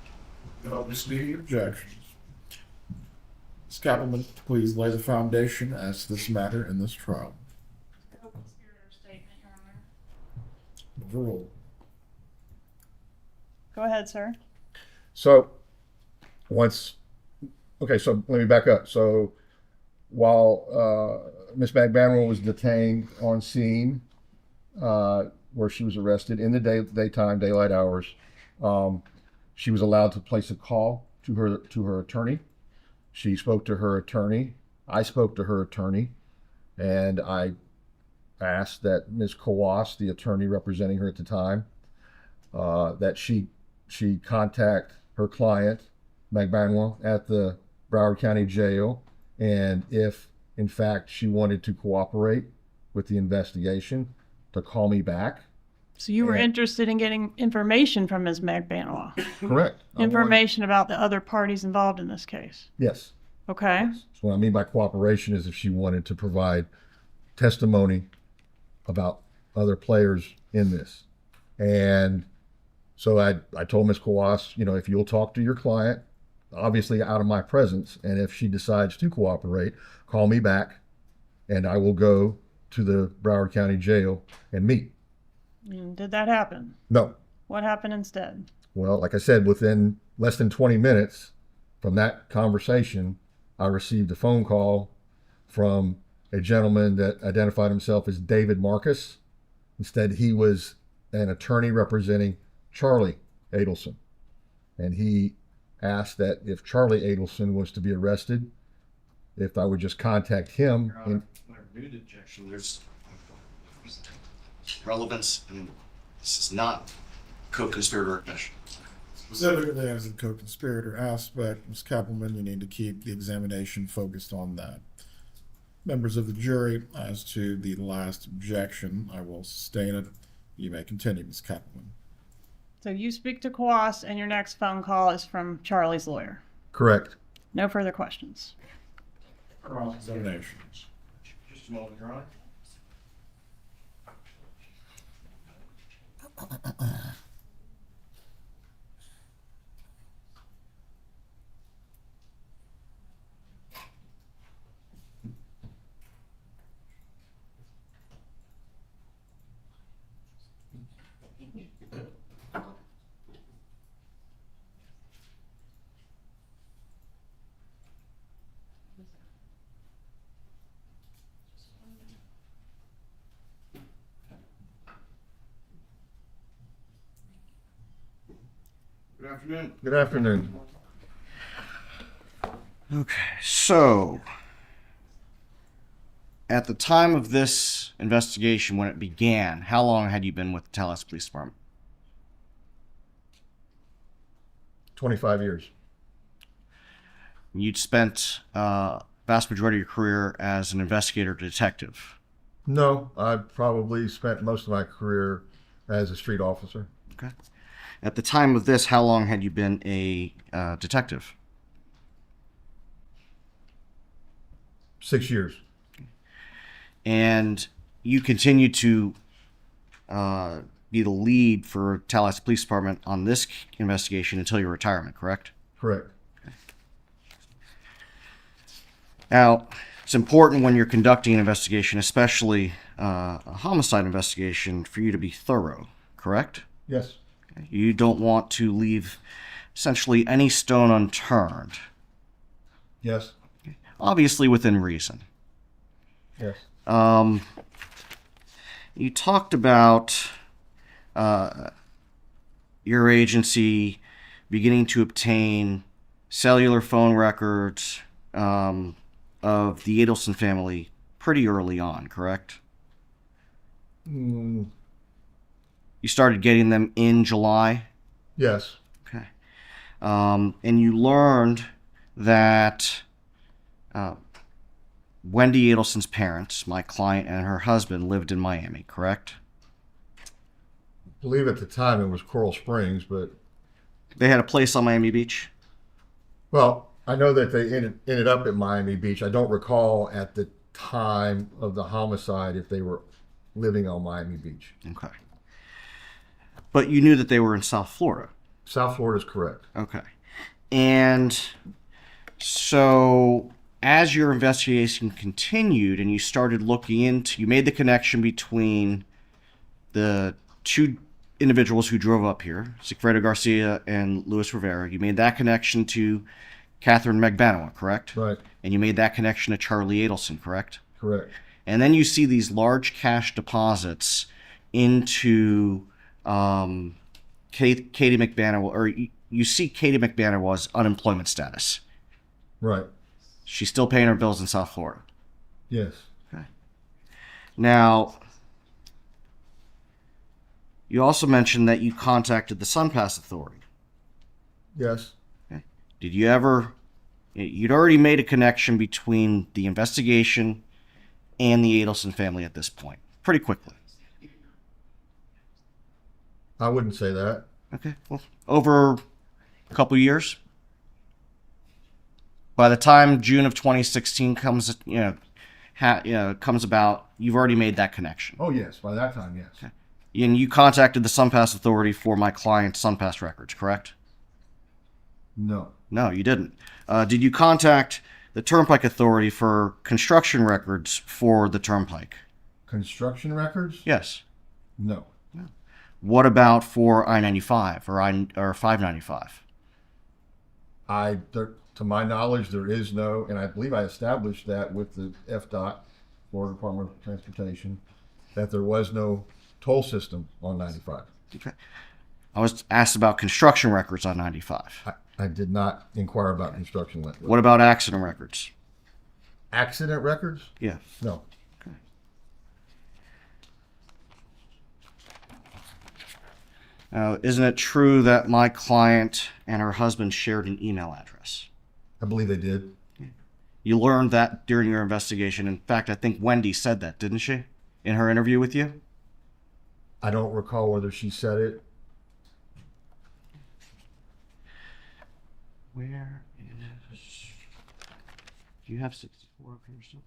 Obviously, objections. Ms. Kappelman, please lay the foundation as to this matter in this trial. Overruled. Go ahead, sir. So let me back up. So while Miss Magbanwa was detained on scene, where she was arrested in the daytime, daylight hours, she was allowed to place a call to her attorney. She spoke to her attorney. I spoke to her attorney, and I asked that Ms. Kawas, the attorney representing her at the time, that she contact her client, Magbanwa, at the Broward County Jail, and if in fact she wanted to cooperate with the investigation, to call me back So you were And- interested in getting information from Ms. McBanois, Correct. I wanted- information about the other parties involved in this case. Yes. Okay. So what I mean by cooperation is if she wanted to provide testimony about other players in this. And so I told Ms. Kawas, you know, if you'll talk to your client, obviously out of my presence, and if she decides to cooperate, call me back and I will go to the Broward County Jail and meet. And did that happen? No. What happened instead? Well, like I said, within less than 20 minutes from that conversation, I received a phone call from a gentleman that identified himself as David Marcus. Instead, he was an attorney representing Charlie Adelson. And he asked that if Charlie Adelson was to be arrested, if I would just contact him. Your Honor, when I renewed objection, there's relevance, and this is not co-conspirator admission. Specifically as the co-conspirator aspect, Ms. Kappelman, you need to keep the examination focused on that. Members of the jury, as to the last objection, I will sustain it. You may continue, Ms. Kappelman. So you speak to Kawas, and your next phone call is from Charlie's lawyer. Correct. No further questions. Cross-examination. Just a moment, Your Honor. Good afternoon. Good afternoon. Okay, so at the time of this investigation, when it began, how long had you been with the Tallahassee Police Department? 25 years. You'd spent vast majority of your career as an investigator detective. No, I probably spent most of my career as a street officer. Okay. At the time of this, how long had you been a detective? 6 years. And you continued to be the lead for Tallahassee Police Department on this investigation until your retirement, correct? Correct. Now, it's important when you're conducting an investigation, especially a homicide investigation, for you to be thorough, correct? Yes. You don't want to leave essentially any stone unturned, Yes. obviously within reason. Yes. You talked about your agency beginning to obtain cellular phone records of the Adelson family pretty early on, correct? Mm, You started getting them in July? yes. Okay. And you learned that Wendi Adelson's parents, my client and her husband, lived in Miami, correct? I believe at the time it was Coral Springs, but They had a place on Miami Beach? well, I know that they ended up at Miami Beach. I don't recall at the time of the homicide if they were living on Miami Beach. Okay. But you knew that they were in South Florida? South Florida is correct. Okay. And so as your investigation continued and you started looking into, you made the connection between the two individuals who drove up here, Sigfredo Garcia and Luis Rivera. You made that connection to Catherine McBanois, correct? Right. And you made that connection to Charlie Adelson, correct? Correct. And then you see these large cash deposits into Katie McBanois, or you see Katie McBanois' unemployment status. Right. She's still paying her bills in South Florida. Yes. Okay. Now, you also mentioned that you contacted the SunPass Authority. Yes. Okay. Did you ever? You'd already made a connection between the investigation and the Adelson family at this point, pretty quickly. I wouldn't say that. Okay. Well, over a couple years. By the time June of 2016 comes, comes about, you've already made that connection. Oh, yes. By that time, yes. Okay. And you contacted the SunPass Authority for my client's SunPass records, correct? No. No, you didn't. Did you contact the Turnpike Authority for construction records for the Turnpike? Construction records? Yes. No. What about for I-95 or 595? To my knowledge, there is no, and I believe I established that with the FDOT, Florida Department of Transportation, that there was no toll system on 95. Okay. I was asked about construction records on 95. I did not inquire about construction records. What about accident records? Accident records? Yeah. No. Now, isn't it true that my client and her husband shared an email address? I believe they did. You learned that during your investigation. In fact, I think Wendi said that, didn't she? In her interview with you? I don't recall whether she said it. Where is... Do you have 64 up here still?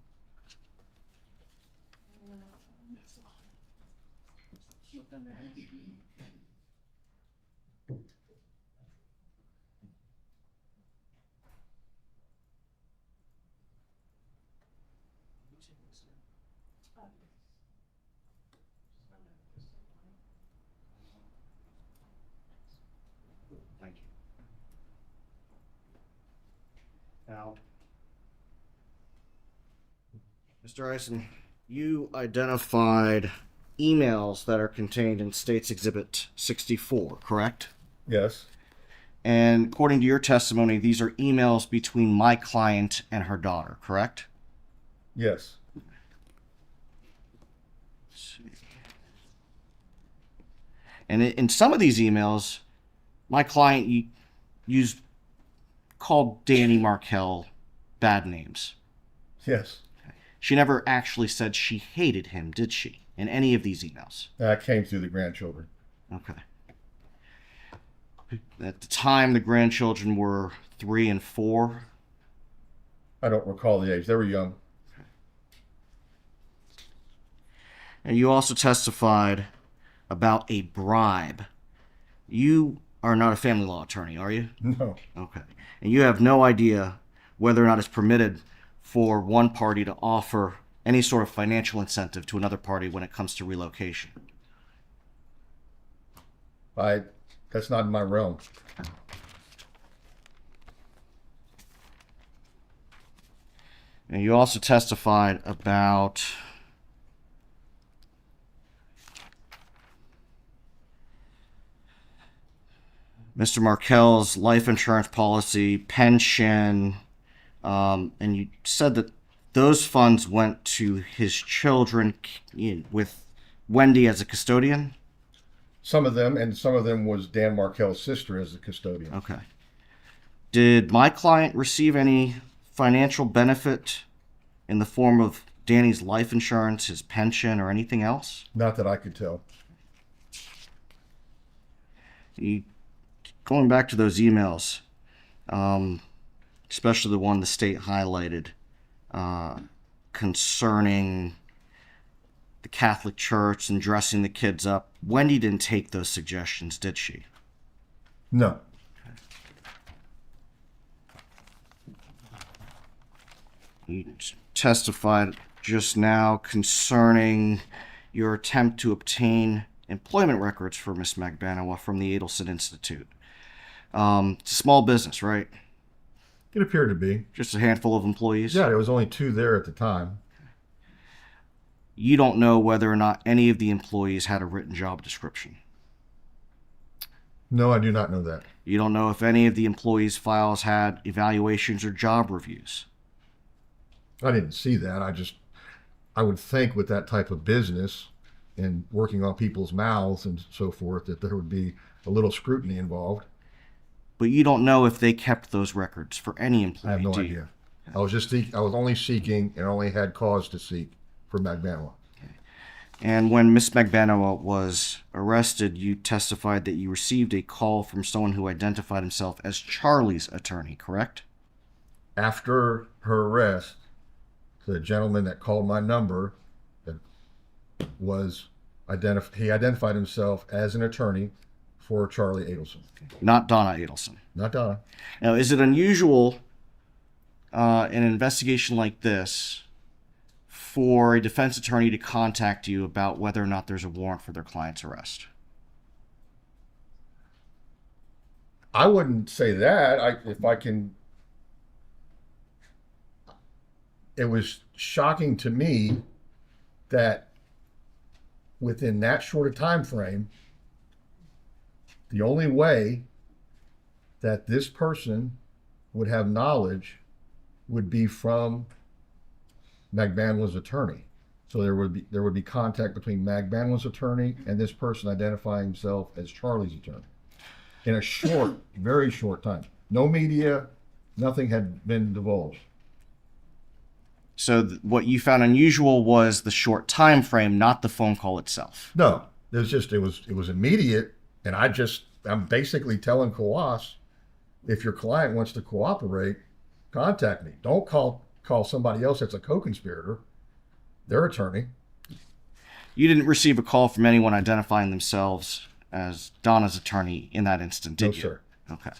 Thank you. Now, Mr. Isom, you identified emails that are contained in State's Exhibit 64, correct? Yes. And according to your testimony, these are emails between my client and her daughter, correct? Yes. Let's see. And in some of these emails, my client called Danny Markel bad names. Yes. She never actually said she hated him, did she? In any of these emails? That came through the grandchildren. Okay. At the time, the grandchildren were 3 and 4. I don't recall the age. They were young. And you also testified about a bribe. You are not a family law attorney, are you? No. Okay. And you have no idea whether or not it's permitted for one party to offer any sort of financial incentive to another party when it comes to relocation. That's not in my realm. And you also testified about Mr. Markel's life insurance policy, pension, and you said that those funds went to his children with Wendi as a custodian? Some of them was Dan Markel's sister as a custodian. Okay. Did my client receive any financial benefit in the form of Danny's life insurance, his pension, or anything else? Not that I could tell. Going back to those emails, especially the one the state highlighted concerning the Catholic Church and dressing the kids up, Wendi didn't take those suggestions, did she? No. You testified just now concerning your attempt to obtain employment records for Miss Magbanowa from the Adelson Institute. It's a small business, right? It appeared to be. Just a handful of employees? Yeah, there was only 2 there at the time. You don't know whether or not any of the employees had a written job description. No, I do not know that. You don't know if any of the employees' files had evaluations or job reviews. I didn't see that. I would think with that type of business and working on people's mouths and so forth that there would be a little scrutiny involved. But you don't know if they kept those records for any employee, I have no do you? idea. I was only seeking and only had cause to seek for Magbanowa. And when Miss Magbanoa was arrested, you testified that you received a call from someone who identified himself as Charlie's attorney, correct? After her arrest, the gentleman that called my number was he identified himself as an attorney for Charlie Adelson. Not Donna Adelson. Not Donna. Now, is it unusual in an investigation like this for a defense attorney to contact you about whether or not there's a warrant for their client's arrest? I wouldn't say that. If I can. It was shocking to me that within that short a time frame, the only way that this person would have knowledge would be from Magbanoa's attorney. So there would be contact between Magbanoa's attorney and this person identifying himself as Charlie's attorney in a short, very short time. No media, nothing had been divulged. So what you found unusual was the short time frame, not the phone call itself. No, it was immediate, and I'm basically telling Coas, if your client wants to cooperate, contact me. Don't call somebody else that's a co-conspirator, their attorney. You didn't receive a call from anyone identifying themselves as Donna's attorney in that instant, did No, you? sir. Okay.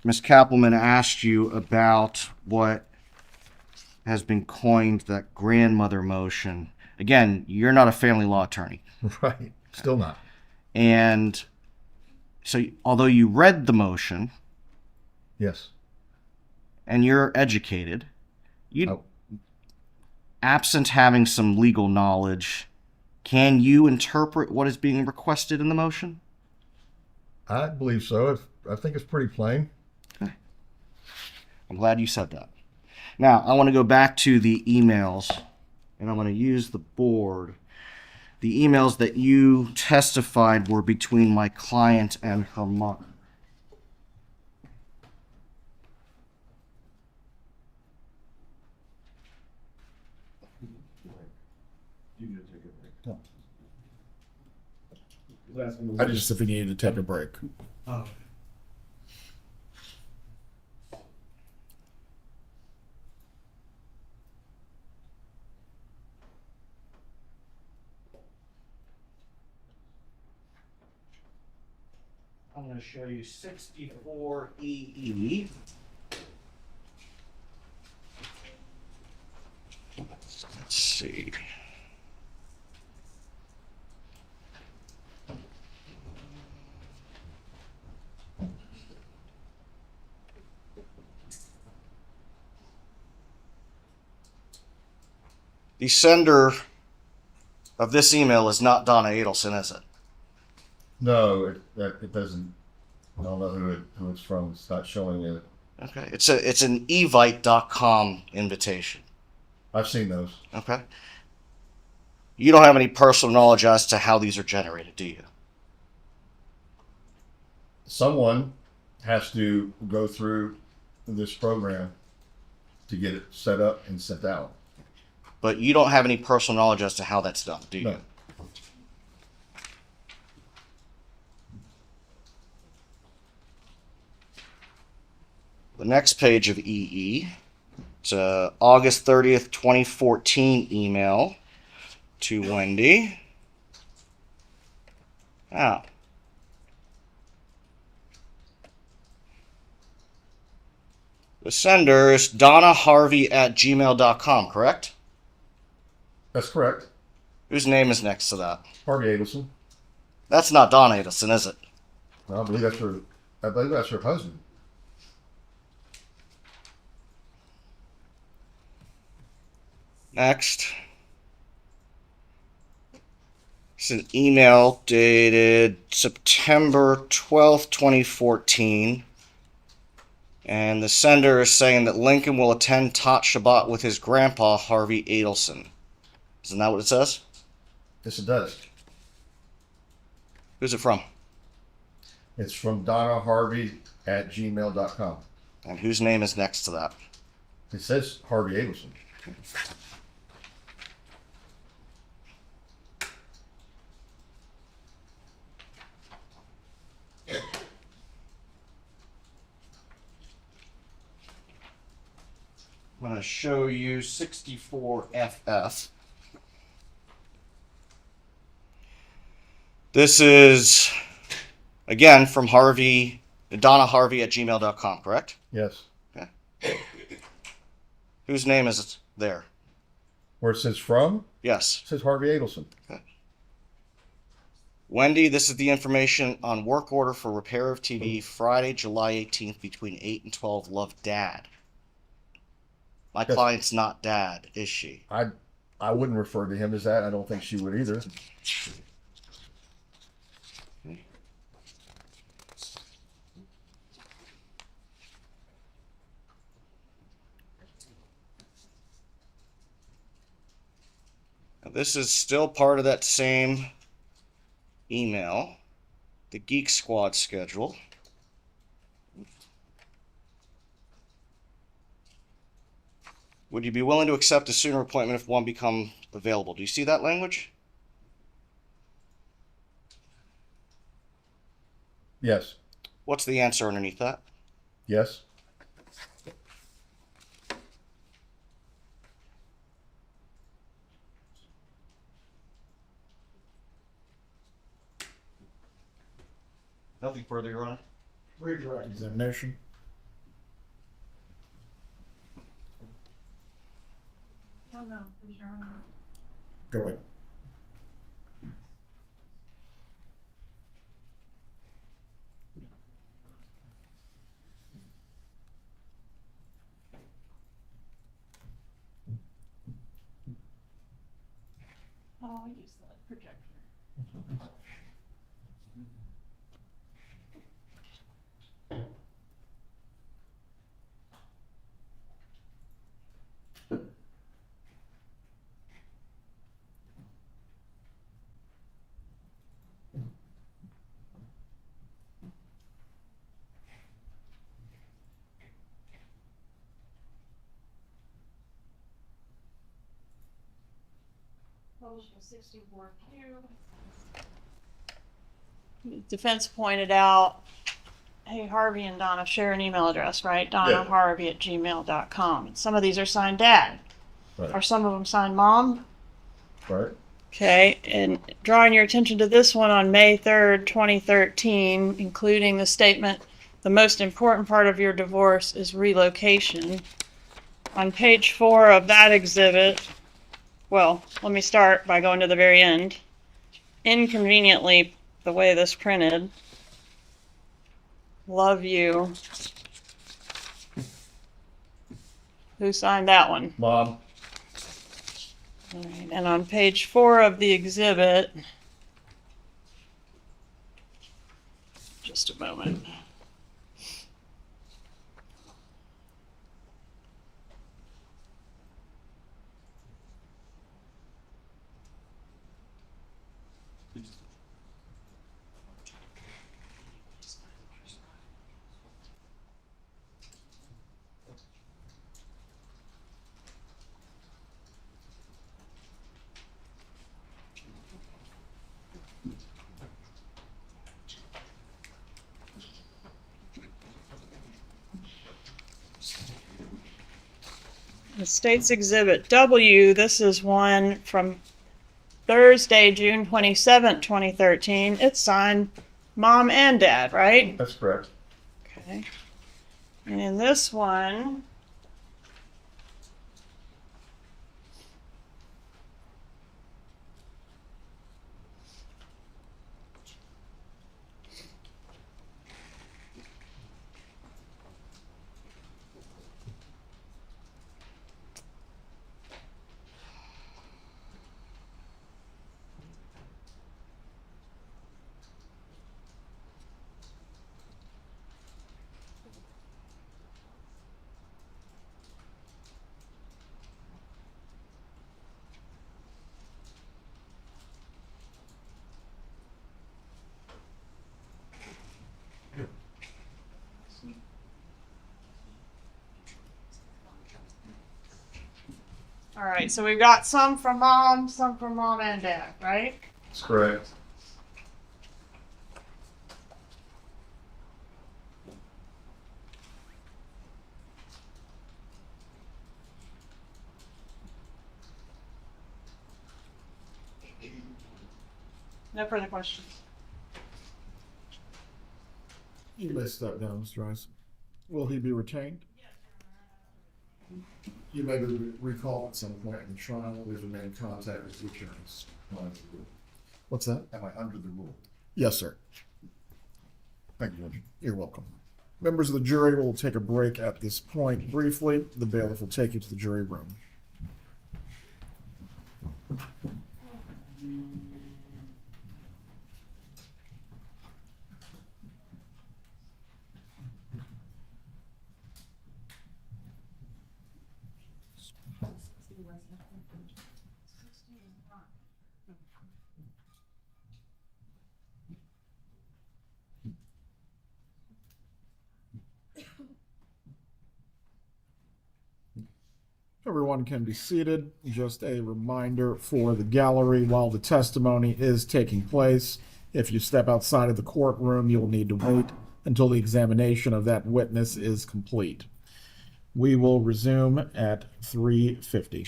Ms. Kappelman asked you about what has been coined that grandmother motion. Again, you're not a family law attorney. Right. Still not. And so although you read the motion Yes. and you're educated, absent having some legal knowledge, can you interpret what is being requested in the motion? I believe so. I think it's pretty plain. I'm glad you said that. Now, I want to go back to the emails, and I'm going to use the board. The emails that you testified were between my client and her mother. I just if we needed to take a break. Oh. I'm going to show you 64 EE. Let's see. The sender of this email is not Donna Adelson, is it? No, it doesn't. I don't know who it's from. It's not showing it. Okay. It's an evite.com invitation. I've seen those. Okay. You don't have any personal knowledge as to how these are generated, do you? Someone has to go through this program to get it set up and sent out. But you don't have any personal knowledge as to how that's done, do you? No. The next page of EE, it's a August 30th, 2014 email to Wendi. Now, the sender is donnaharvey@gmail.com, correct? That's correct. Whose name is next to that? Harvey Adelson. That's not Donna Adelson, is it? I believe that's her husband. Next. It's an email dated September 12th, 2014 And the sender is saying that Lincoln will attend Tot Shabbat with his grandpa, Harvey Adelson. Isn't that what it says? Yes, it does. Who's it from? It's from donnaharvey@gmail.com. And whose name is next to that? It says Harvey Adelson. I'm going to show you 64FF. This is, again, from donnaharvey@gmail.com, correct? Yes. Okay. Whose name is it there? Where it says from, Yes. it says Harvey Adelson. Okay. Wendy, this is the information on work order for repair of TV Friday, July 18th between 8 and 12. Love, Dad. My Yes. client's not Dad, is she? I wouldn't refer to him as that. I don't think she would either. Now, this is still part of that same email, the Geek Squad schedule. Would you be willing to accept a sooner appointment if one becomes available? Do you see that language? Yes. What's the answer underneath that? Yes. Nothing further, Your Honor. Redirect examination. Oh, no, please, Your Honor. Go ahead. Oh, I use the projector. Proposal 64Q. Defense pointed out, hey, Harvey and Donna share an email address, right? Yeah. DonnaHarvey@gmail.com. And some of these are signed Dad. Right. Are some of them signed Mom? Right. Okay, and drawing your attention to this one on May 3rd, 2013, including the statement, the most important part of your divorce is relocation. On page 4 of that exhibit, well, let me start by going to the very end. Inconveniently, the way this printed, love you. Who signed that one? Mom. All right, and on page 4 of the exhibit, just a moment. The state's exhibit W, this is one from Thursday, June 27th, 2013. It's signed Mom and Dad, right? That's correct. Okay. And in this one, All right, so we've got some from mom and dad, right? That's correct. No further questions. You may step down, Mr. Isom. Will he be retained? You may be recalled at some point in the trial. We've remained in contact with the attorneys. What's that? Am I under the rule? Yes, sir. Thank you, Judge. You're welcome. Members of the jury will take a break at this point briefly. The bailiff will take you to the jury room. Everyone can be seated. Just a reminder for the gallery, while the testimony is taking place, if you step outside of the courtroom, you will need to wait until the examination of that witness is complete. We will resume at 3:50.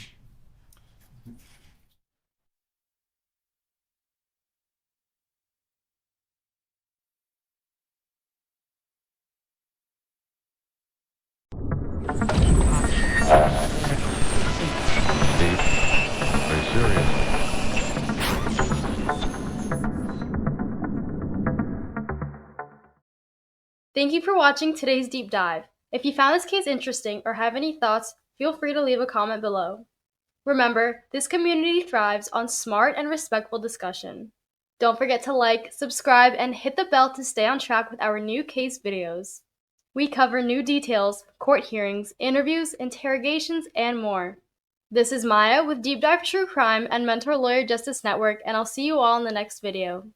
Steve, are you serious? Thank you for watching today's deep dive. If you found this case interesting or have any thoughts, feel free to leave a comment below. Remember, this community thrives on smart and respectful discussion. Don't forget to like, subscribe, and hit the bell to stay on track with our new case videos. We cover new details, court hearings, interviews, interrogations, and more. This is Maya with Deep Dive True Crime and Mentor Lawyer Justice Network, and I'll see you all in the next video.